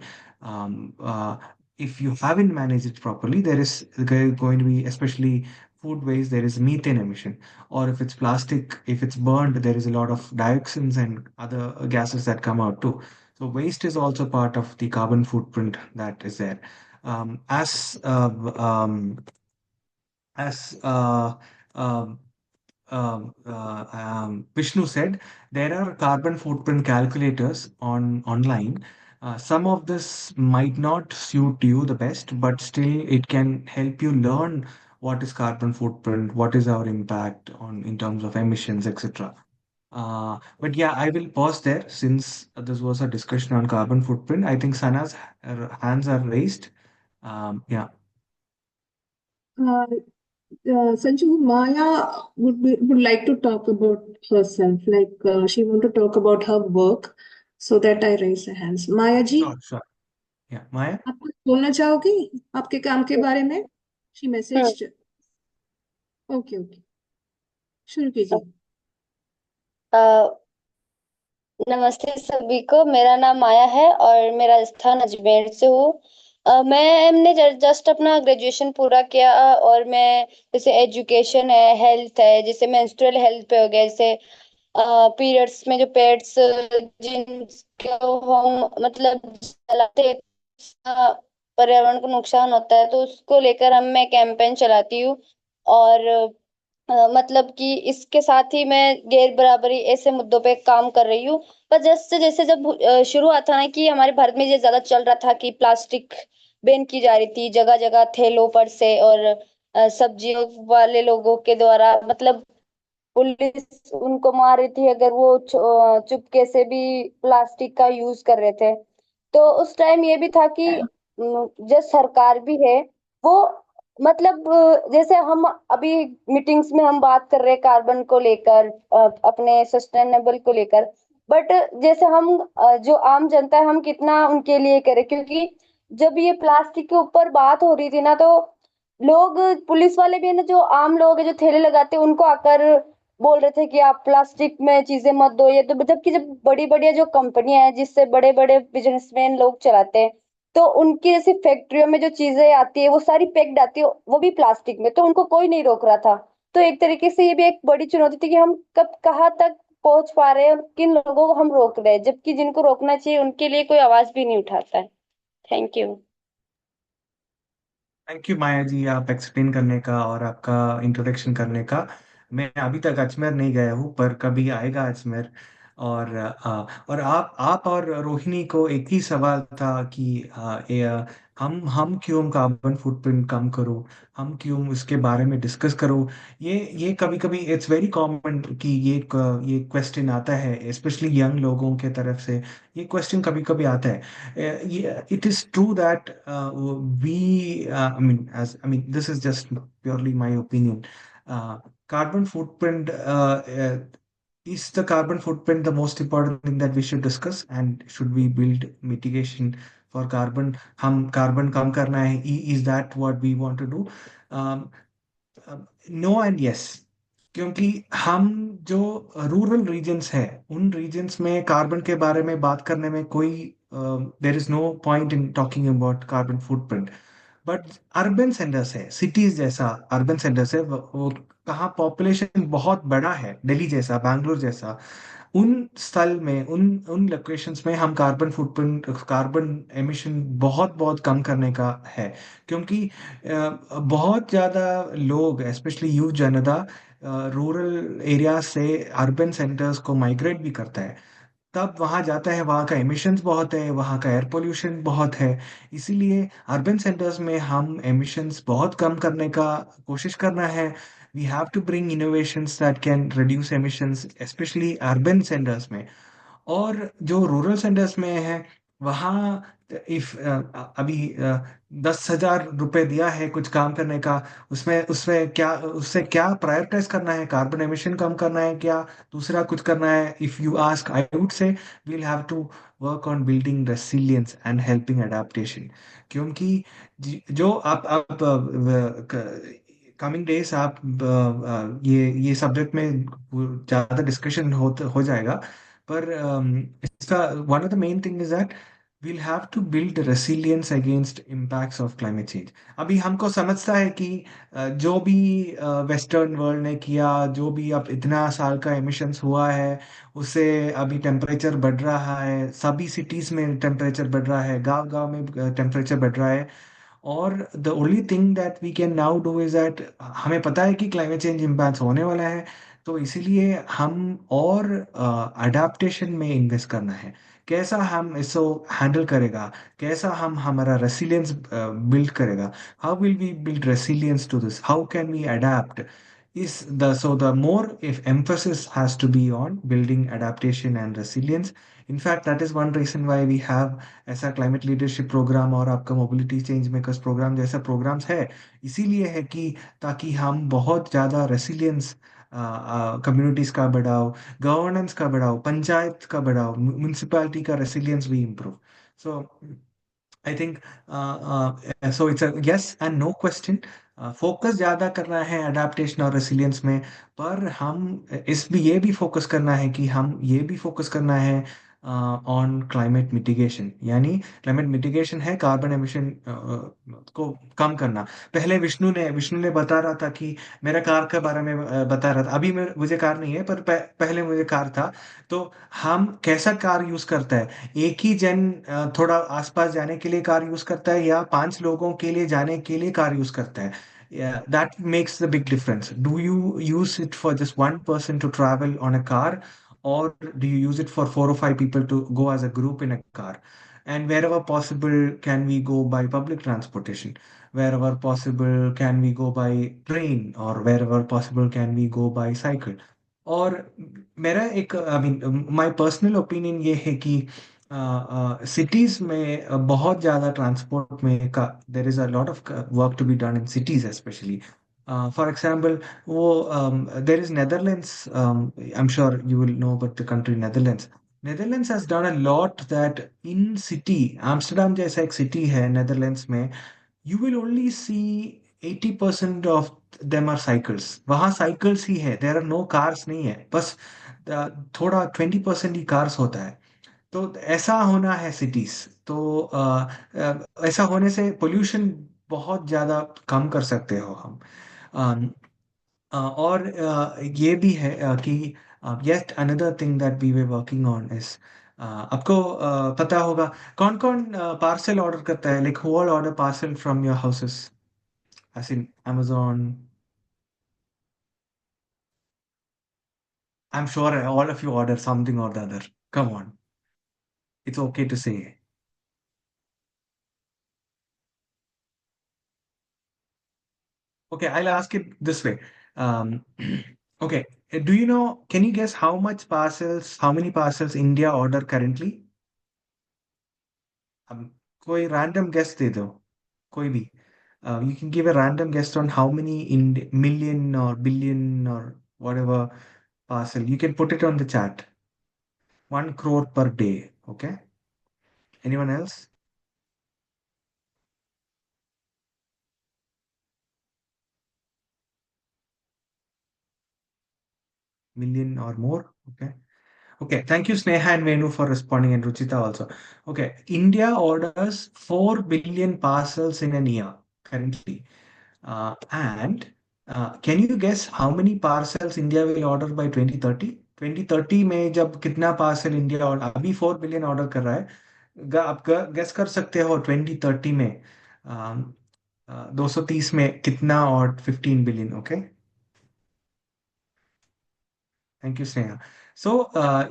if you haven't managed it properly, there is going to be, especially food waste, there is methane emission. Or if it's plastic, if it's burned, there is a lot of dioxins and other gases that come out too. So waste is also part of the carbon footprint that is there. Um, as uh, um, as um, Vishnu said, there are carbon footprint calculators online. Some of this might not suit you the best, but still it can help you learn what is carbon footprint, what is our impact on in terms of emissions, etc. But yeah, I will pause there since this was a discussion on carbon footprint. I think Sana's hands are raised. Yeah. Uh, Sanju, Maya would like to talk about herself. Like she want to talk about her work, so that I raise her hands. Maya ji, Sure, sure. Yeah, Maya. आप कुछ बोलना चाहोगी आपके काम के बारे में? She messaged. Okay okay, शुरू कीजिए. नमस्ते सभी को। मेरा नाम माया है और मैं राजस्थान अजमेर से हूँ। मैंने जस्ट अपना ग्रेजुएशन पूरा किया और मैं जैसे एजुकेशन है, हेल्थ है, जैसे मेंस्ट्रुअल हेल्थ पे हो गया, जैसे पीरियड्स में जो पेड्स जिनको हम मतलब चलाते हैं, पर्यावरण को नुकसान होता है, तो उसको लेकर मैं कैंपेन चलाती हूँ। और मतलब कि इसके साथ ही मैं गैर बराबरी ऐसे मुद्दों पे काम कर रही हूँ। पर जैसे जैसे जब शुरू हुआ था ना कि हमारे भारत में ये ज्यादा चल रहा था कि प्लास्टिक बैन की जा रही थी जगह जगह थैलों पर से, और सब्जियों वाले लोगों के द्वारा मतलब पुलिस उनको मार रही थी अगर वो चुपके से भी प्लास्टिक का यूज कर रहे थे। तो उस टाइम ये भी था कि जो सरकार भी है वो मतलब जैसे हम अभी मीटिंग्स में हम बात कर रहे हैं कार्बन को लेकर, अपने सस्टेनेबल को लेकर, बट जैसे हम जो आम जनता है हम कितना उनके लिए करें, क्योंकि जब ये प्लास्टिक के ऊपर बात हो रही थी ना, तो लोग पुलिस वाले भी है ना, जो आम लोग है जो ठेले लगाते हैं उनको आकर बोल रहे थे कि आप प्लास्टिक में चीजें मत दो, ये तो जबकि जब बड़ी बड़ी जो कंपनियां हैं जिससे बड़े बड़े बिजनेसमैन लोग चलाते हैं, तो उनकी जैसी फैक्ट्रियों में जो चीजें आती है वो सारी पैक्ड आती है, वो भी प्लास्टिक में, तो उनको कोई नहीं रोक रहा था। तो एक तरीके से ये भी एक बड़ी चुनौती थी कि हम कब कहाँ तक पहुंच पा रहे हैं और किन लोगों को हम रोक रहे हैं, जबकि जिनको रोकना चाहिए उनके लिए कोई आवाज भी नहीं उठाता है। Thank you. थैंक यू माया जी, आप एक्सप्लेन करने का और आपका इंट्रोडक्शन करने का। मैं अभी तक अजमेर नहीं गया हूँ, पर कभी आएगा अजमेर। और आप और रोहिणी को एक ही सवाल था कि हम क्यों कार्बन फुटप्रिंट कम करो, हम क्यों इसके बारे में डिस्कस करो। ये कभी कभी इट्स वेरी कॉमन कि ये क्वेश्चन आता है, स्पेशली यंग लोगों के तरफ से। ये क्वेश्चन कभी कभी आता है। It is true that I mean, this is just purely my opinion. Carbon footprint is the carbon footprint the most important thing that we should discuss, and should we build mitigation for carbon? हम carbon कम करना है, is that what we want to do? Um, no and yes. क्योंकि हम जो rural regions है, उन regions में carbon के बारे में बात करने में कोई there is no point in talking about carbon footprint. But urban centres है, सिटीज जैसा अर्बन सेंटर्स है, वो कहाँ पॉपुलेशन बहुत बड़ा है, दिल्ली जैसा, बैंगलोर जैसा, उन स्थल में, उन उन लोकेशंस में हम कार्बन फुटप्रिंट, कार्बन एमिशन बहुत बहुत कम करने का है। क्योंकि बहुत ज़्यादा लोग, स्पेशली यूथ जनता, रूरल एरिया से अर्बन सेंटर्स को माइग्रेट भी करता है। तब वहाँ जाता है, वहाँ का एमिशंस बहुत है, वहाँ का एयर पोल्यूशन बहुत है। इसीलिए अर्बन सेंटर्स में हम एमिशंस बहुत कम करने का कोशिश करना है। We have to bring innovations that can reduce emissions, especially urban centres में। और जो रूरल सेंटर्स में है, वहाँ इफ अभी 10,000 रुपए दिया है कुछ काम करने का, उसमें उसमें क्या, उससे क्या प्रायोरिटाइज करना है, कार्बन एमिशन कम करना है क्या दूसरा कुछ करना है? If you ask, I would say we'll have to work on building resilience and helping adaptation. क्योंकि जो आप कमिंग डेज आप ये सब्जेक्ट में ज़्यादा डिस्कशन हो जाएगा। पर इसका one of the main thing is that we'll have to build resilience against impacts of climate change. अभी हमको समझता है कि जो भी वेस्टर्न वर्ल्ड ने किया, जो भी अब इतना साल का एमिशंस हुआ है, उससे अभी टेम्परेचर बढ़ रहा है, सभी सिटीज में टेम्परेचर बढ़ रहा है, गांव-गांव में टेम्परेचर बढ़ रहा है। और the only thing that we can now do is that हमें पता है कि क्लाइमेट चेंज इम्पैक्ट होने वाला है, तो इसीलिए हम और अडेप्टेशन में इन्वेस्ट करना है। कैसा हम इसको हैंडल करेगा, कैसा हम हमारा रेसिलियंस बिल्ड करेगा, how will we build resilience to this, how can we adapt is the more if emphasis has to be on building adaptation and resilience. In fact, that is one reason why we have ऐसा climate leadership programme और आपका mobility change makers programme जैसा programmes है, इसीलिए है कि ताकि हम बहुत ज़्यादा रेसिलियंस कम्युनिटीज का बढ़ाओ, गवर्नेंस का बढ़ाओ, पंचायत का बढ़ाओ, म्यूनिसिपैलिटी का रेसिलियंस भी improve. So I think so it's a yes and no question. Focus ज़्यादा करना है अडेप्टेशन और रेसिलियंस में, पर हम इस भी ये भी फोकस करना है कि हम ये भी फोकस करना है ऑन क्लाइमेट मिटिगेशन। यानी क्लाइमेट मिटिगेशन है कार्बन एमिशन को कम करना। पहले विष्णु ने बता रहा था कि मेरा कार के बारे में बता रहा था। अभी मुझे कार नहीं है, पर पहले मुझे कार था। तो हम कैसा कार यूज करता है, एक ही जन थोड़ा आसपास जाने के लिए कार यूज करता है, या 5 लोगों के लिए जाने के लिए कार यूज करता है? Yeah, that makes the big difference. Do you use it for just one person to travel on a car, or do you use it for 4 or 5 people to go as a group in a car? And wherever possible, can we go by public transportation? Wherever possible, can we go by train? Or wherever possible, can we go by cycle? और मेरा एक I mean my personal opinion ये है कि cities में बहुत ज़्यादा transport में का there is a lot of work to be done in cities specially. For example वो there is Netherlands, I am sure you will know about the country Netherlands. Netherlands has done a lot that in city, Amsterdam जैसा एक city है Netherlands में, you will only see 80% of them are cycles. वहाँ cycles ही है, there are no cars नहीं है, बस थोड़ा 20% ही cars होता है। तो ऐसा होना है cities। तो ऐसा होने से pollution बहुत ज़्यादा कम कर सकते हो हम। अम, और ये भी है कि yet another thing that we were working on is आपको पता होगा कौन कौन पार्सल ऑर्डर करता है, like who all order parcel from your houses, as in Amazon? I'm sure all of you order something or the other. Come on, it's okay to say. Okay, I'll ask it this way. Um, okay, do you know, can you guess how many parcels India order currently? कोई random guess दे दो, कोई भी. You can give a random guess on how many in million or billion or whatever parcel. You can put it on the chat. 1 crore per day. Okay. Anyone else? Million or more? Okay. Okay. Thank you, Sneha and Venu, for responding, and Ruchita also. Okay. India orders 4 billion parcels in a year currently. And can you guess how many parcels India will order by 2030? 2030 में जब कितना parcel India और अभी 4 billion order कर रहा है, आप guess कर सकते हो 2030 में 230 में कितना, और 15 billion. Okay, thank you Sneha. So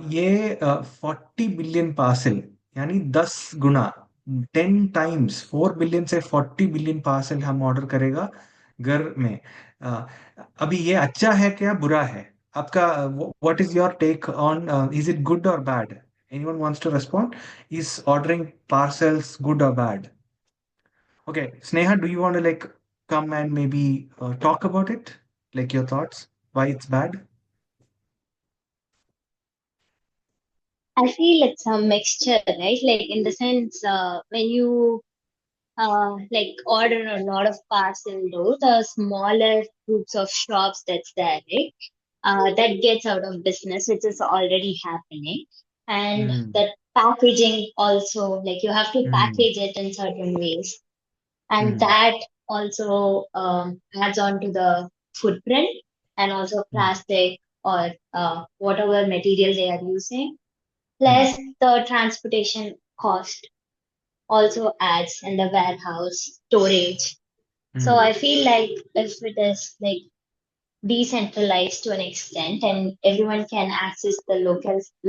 ये 40 बिलियन पार्सल, यानी 10 गुना, 10 टाइम्स, 4 बिलियन से 40 बिलियन पार्सल हम ऑर्डर करेगा घर में। अभी ये अच्छा है क्या बुरा है आपका? What is your take on, is it good और bad? Anyone wants to respond? Is ordering parcels good और bad? Okay, Sneha, do you want to like come and maybe talk about it, like your thoughts, why it's bad? I feel it's a mixture, right? Like in the sense, when you like order a lot of parcel though, the smaller groups of shops that's there, right? That gets out of business, which is already happening. And Hmm. that packaging also, like you have to Mm, package it in certain ways. And mm, that also adds on to the footprint, and also mm, plastic or whatever material they are using. mm, Plus the transportation cost also adds in the warehouse storage. So mm, I feel like if it is like decentralized to an extent and everyone can access the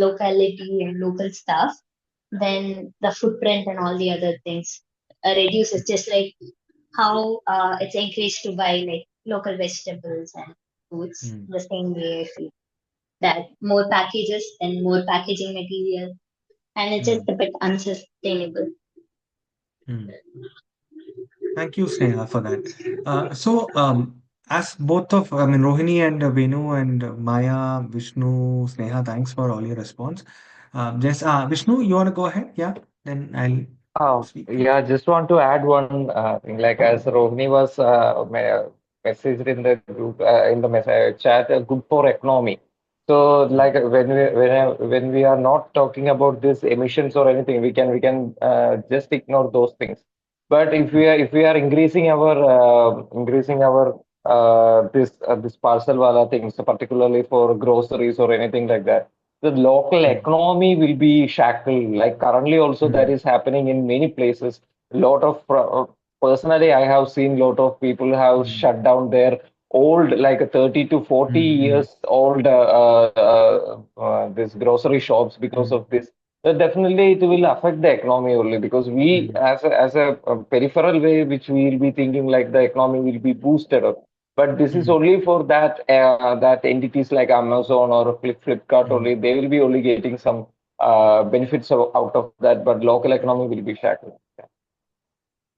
locality and local stuff, then the footprint and all the other things reduces, just like how it's encouraged to buy like local vegetables and foods. mm, The same way I feel that more packages and more packaging material, and it's just mm, a bit unsustainable. mm. Thank you, Sneha, for that. As both of, I mean, Rohini and Venu and Maya, Vishnu, Sneha, thanks for all your response. Vishnu, you want to go ahead? Yeah, then I'll speak. Yeah, just want to add one thing. Like as Rohini was messaged in the group in the chat, good for economy. So like when we are not talking about this emissions or anything, we can just ignore those things. But if we are increasing our this parcel wala things, particularly for groceries or anything like that, the local economy will be shackled. Like currently, also that is happening in many places. A lot of personally, I have seen lot of people have shut down their old, like a 30 to 40 years old, this grocery shops because of this. So definitely, it will affect the economy only because we, as a peripheral way, which we will be thinking like the economy will be boosted up. But this is only for that entities like Amazon or Flipkart only. They will be only getting some benefits out of that, but local economy will be shackled.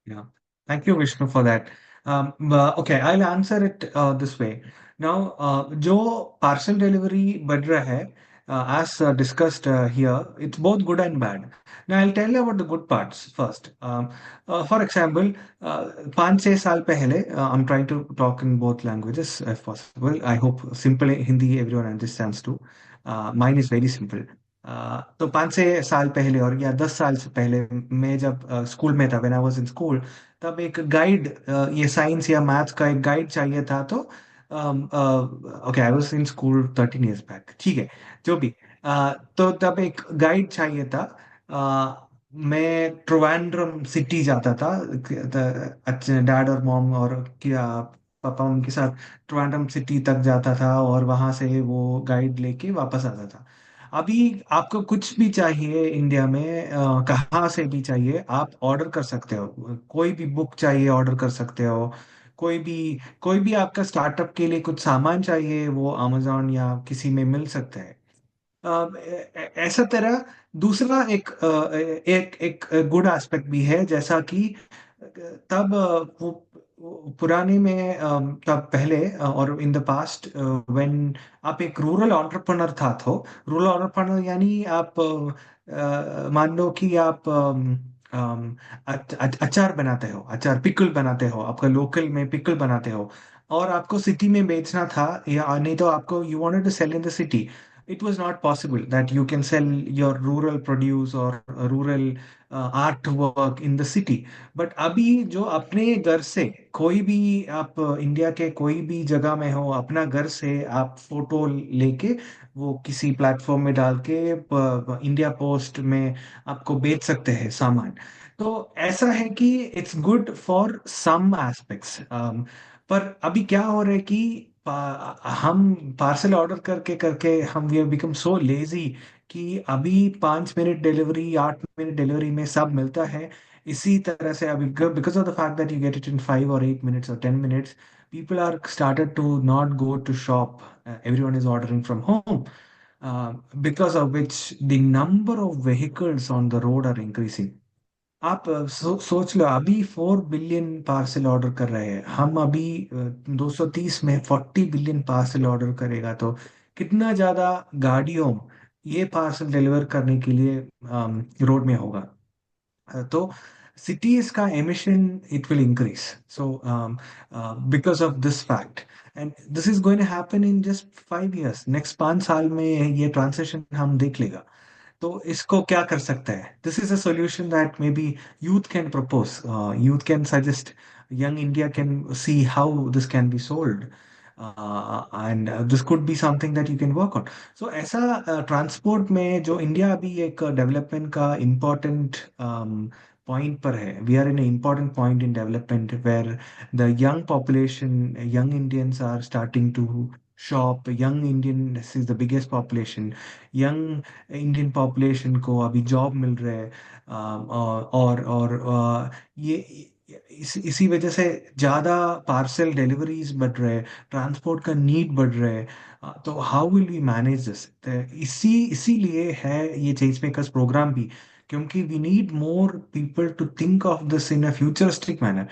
Yeah. Thank you, Vishnu, for that. Okay, I'll answer it this way. Now, जो parcel delivery बढ़ रहा है, as discussed here, it's both good and bad. Now, I'll tell you about the good parts first. For example, 5-6 साल पहले, I'm trying to talk in both languages if possible. I hope simple Hindi everyone understands too. Mine is very simple. तो 5-6 साल पहले और या 10 साल से पहले मैं जब स्कूल में था, when I was in school, तब एक गाइड, ये साइंस या मैथ्स का एक गाइड चाहिए था। तो okay, I was in school 13 years back, ठीक है, जो भी। तो तब एक गाइड चाहिए था। मैं ट्रिवेंड्रम सिटी जाता था, डैड और मॉम और क्या पापा उनके साथ ट्रिवेंड्रम सिटी तक जाता था और वहां से वो गाइड लेके वापस आता था। अभी आपको कुछ भी चाहिए इंडिया में, कहाँ से भी चाहिए आप ऑर्डर कर सकते हो। कोई भी बुक चाहिए ऑर्डर कर सकते हो। कोई भी आपका स्टार्टअप के लिए कुछ सामान चाहिए वो अमेजोन या किसी में मिल सकता है। ऐसा तरह दूसरा एक गुड एस्पेक्ट भी है, जैसा कि तब वो पुराने में, तब पहले और इन द पास्ट, व्हेन आप एक रूरल एंटरप्रेन्योर था, तो रूरल एंटरप्रेन्योर यानी आप मान लो कि आप अचार बनाते हो, अचार पिकल बनाते हो, आपका लोकल में पिकल बनाते हो और आपको सिटी में बेचना था, या नहीं तो आपको you wanted to sell in the city. it was not possible that you can sell your rural produce or rural artwork in the city. But अभी जो अपने घर से कोई भी, आप इंडिया के कोई भी जगह में हो, अपना घर से आप फोटो लेके वो किसी प्लेटफॉर्म में डाल के इंडिया पोस्ट में आपको बेच सकते हैं सामान। तो ऐसा है कि it's good for some aspects. पर अभी क्या हो रहा है कि हम पार्सल ऑर्डर करके करके हम we have become so lazy कि अभी 5 मिनट डिलीवरी, 8 मिनट डिलीवरी में सब मिलता है। इसी तरह से अभी because of the fact that you get it in 5 or 8 minutes or 10 minutes, people are started to not go to shop. Everyone is ordering from home, because of which the number of vehicles on the road are increasing. आप सोच लो, अभी 4 billion parcel order कर रहे हैं हम। अभी 230 में 40 billion parcel order करेगा तो कितना ज्यादा गाड़ियों ये पार्सल डिलीवर करने के लिए रोड में होगा। तो cities का emission, it will increase. So because of this fact, and this is going to happen in just 5 years, next 5 साल में ये ट्रांसिशन हम देख लेगा। तो इसको क्या कर सकते हैं? This is a solution that maybe youth can propose. Youth can suggest. Young India can see how this can be solved. And this could be something that you can work on. So ऐसा transport में जो India अभी एक development का important point पर है. We are in an important point in development where the young population, young Indians are starting to shop. Young Indians is the biggest population. Young Indian population को अभी job मिल रहा है. और ये इसी वजह से ज़्यादा पार्सल डिलीवरीज बढ़ रहे हैं, ट्रांसपोर्ट का नीड बढ़ रहा है. तो how will we manage this? इसीलिए है ये चेंज मेकर्स प्रोग्राम भी, क्योंकि we need more people to think of this in a futuristic manner.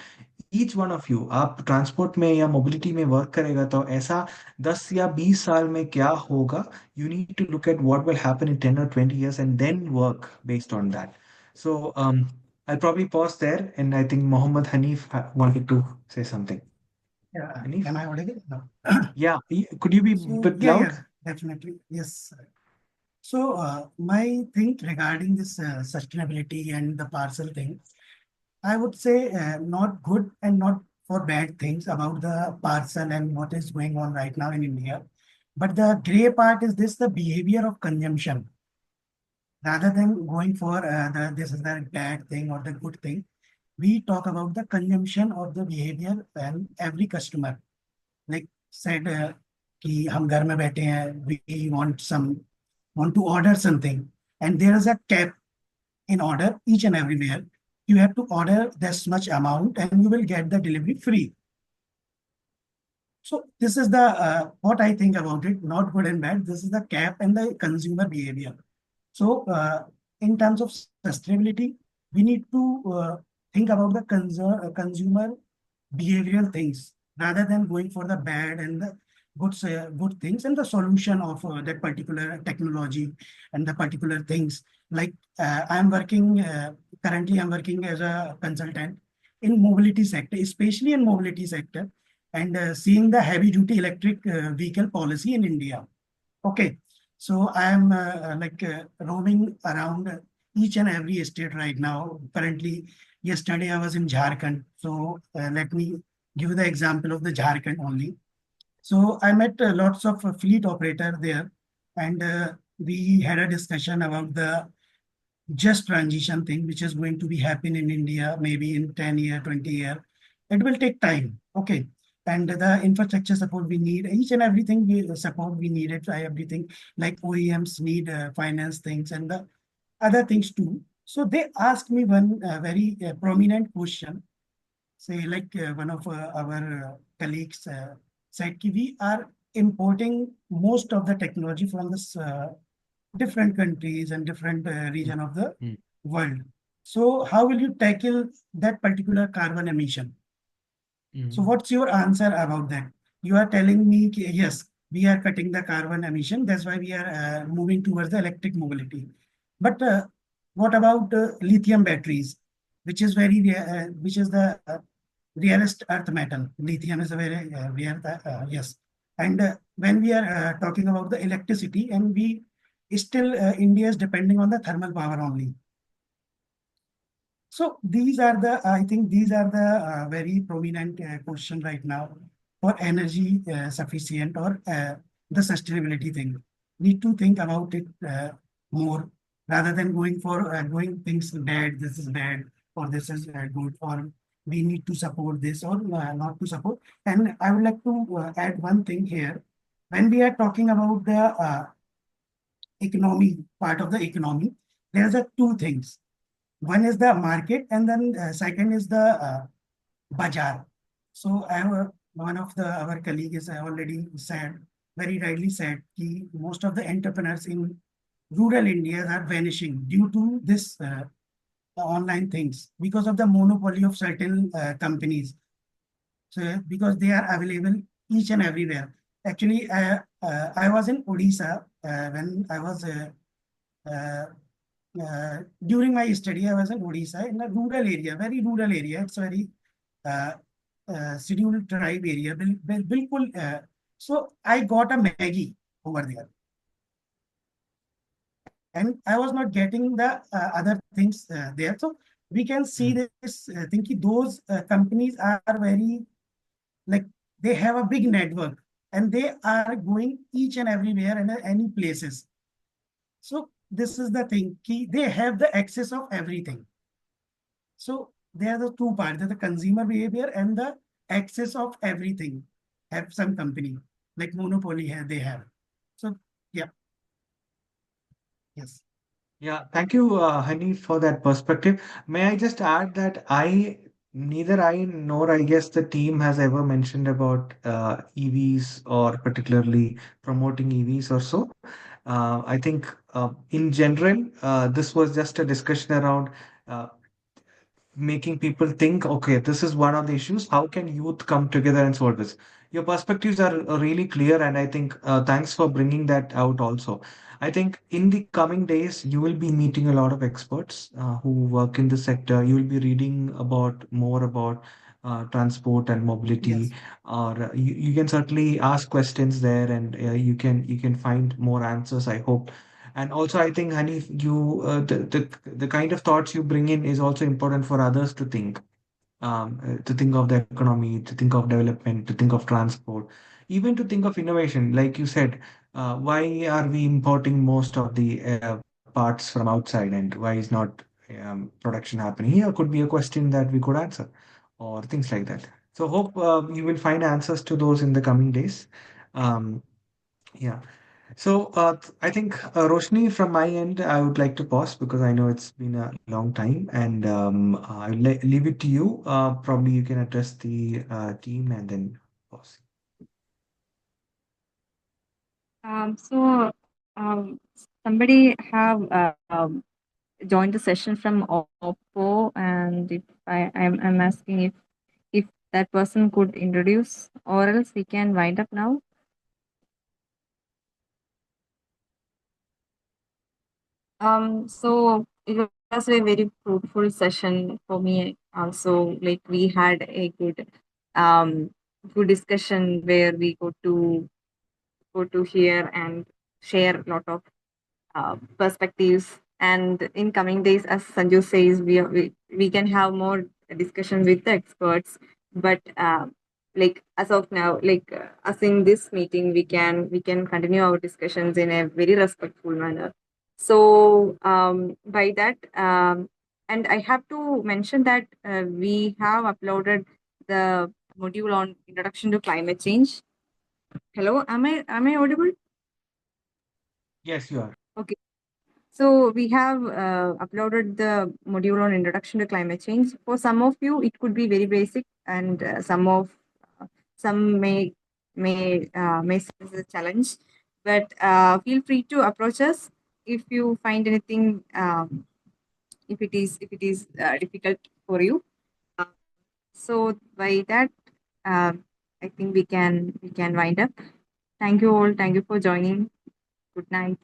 Each one of you, आप ट्रांसपोर्ट में या मोबिलिटी में वर्क करेगा तो ऐसा 10 या 20 साल में क्या होगा, you need to look at what will happen in 10 or 20 years and then work based on that. So I'll probably pause there, and I think Mohammed Hanif wanted to say something. Yeah, Hanif? am I audible? No. Yeah, could you be a So, bit yeah, loud? yeah, definitely. Yes. So, my thing regarding this sustainability and the parcel thing, I would say not good and not for bad things about the parcel and what is going on right now in India. But the gray part is this, the behavior of consumption. Rather than going for this is the bad thing or the good thing, we talk about the consumption of the behavior and every customer. Like said, कि हम घर में बैठे हैं, we want to order something, and there is a cap in order each and everywhere. You have to order this much amount and you will get the delivery free. So this is the what I think about it, not good and bad. This is the cap and the consumer behavior. So in terms of sustainability, we need to think about the consumer behavioral things rather than going for the bad and the good things and the solution of that particular technology and the particular things. Like currently I'm working as a consultant in mobility sector, especially in mobility sector, and seeing the heavy duty electric vehicle policy in India. Okay, so I am roaming around each and every state right now. Currently, yesterday I was in Jharkhand. So let me give the example of the Jharkhand only. So I met lots of fleet operator there, and we had a discussion about the just transition thing, which is going to be happen in India, maybe in 10 year, 20 year. It will take time. Okay. And the infrastructure support we need, each and everything we need it, everything like OEMs need finance things and the other things too. So they asked me one very prominent question. Say like one of our colleagues said, we are importing most of the technology from this different countries and different region of the world. So how will you tackle that particular carbon emission? So what's your answer about that? You are telling me, yes, we are cutting the carbon emission. That's why we are moving towards the electric mobility. But what about lithium batteries, which is which is the rarest earth metal? Lithium is a very rare, yes. And when we are talking about the electricity, and we still India is depending on the thermal power only. So these are the, I think these are the very prominent question right now for energy sufficient or the sustainability thing. Need to think about it more rather than going for doing things bad, this is bad, or this is good, or we need to support this or not to support. And I would like to add one thing here. When we are talking about the economy, part of the economy, there's two things. One is the market, and then second is the bazaar. So I have one of our colleagues already said, very rightly said, that most of the entrepreneurs in rural India are vanishing due to this online things because of the monopoly of certain companies. So because they are available each and everywhere. Actually, I was in Odisha when I was during my study. I was in Odisha in a rural area, very rural area. It's very scheduled tribe area. So I got a Maggie over there. and I was not getting the other things there. So we can see this thing ki those companies are very like they have a big network and they are going each and everywhere and any places. So this is the thing ki they have the access of everything. So they are the two parts, the consumer behavior and the access of everything. Have some company like monopoly have they have. So yeah. Yes. Yeah, thank you, Hani, for that perspective. May I just add that neither I nor I guess the team has ever mentioned about EVs or particularly promoting EVs or so. I think in general, this was just a discussion around uh, making people think, okay, this is one of the issues. How can youth come together and solve this? Your perspectives are really clear, and I think thanks for bringing that out also. I think in the coming days, you will be meeting a lot of experts who work in the sector. You will be reading about more about transport and mobility, Yes. or you can certainly ask questions there, and you can find more answers, I hope. And also, I think, Hani, the kind of thoughts you bring in is also important for others to think of the economy, to think of development, to think of transport, even to think of innovation. Like you said, why are we importing most of the parts from outside, and why is not production happening here? Could be a question that we could answer, or things like that. So, hope you will find answers to those in the coming days. Um, yeah. So, I think, Roshni, from my end, I would like to pause because I know it's been a long time, and I'll leave it to you. Probably you can address the team and then pause. So somebody have joined the session from Oppo, and if I'm asking if that person could introduce, or else we can wind up now. So it was a very fruitful session for me also. Like we had a um good discussion where we go to hear and share a lot of perspectives. And in coming days, as Sanju says, we can have more discussion with the experts. But like as of now, like as in this meeting, we can continue our discussions in a very respectful manner. So by that, and I have to mention that we have uploaded the module on introduction to climate change. Hello, am I audible? Yes, you are. Okay. So we have uploaded the module on introduction to climate change. For some of you, it could be very basic, and some may sense a challenge. But feel free to approach us if you find anything. If it is difficult for you. So by that, I think we can wind up. Thank you all. Thank you for joining. Good night.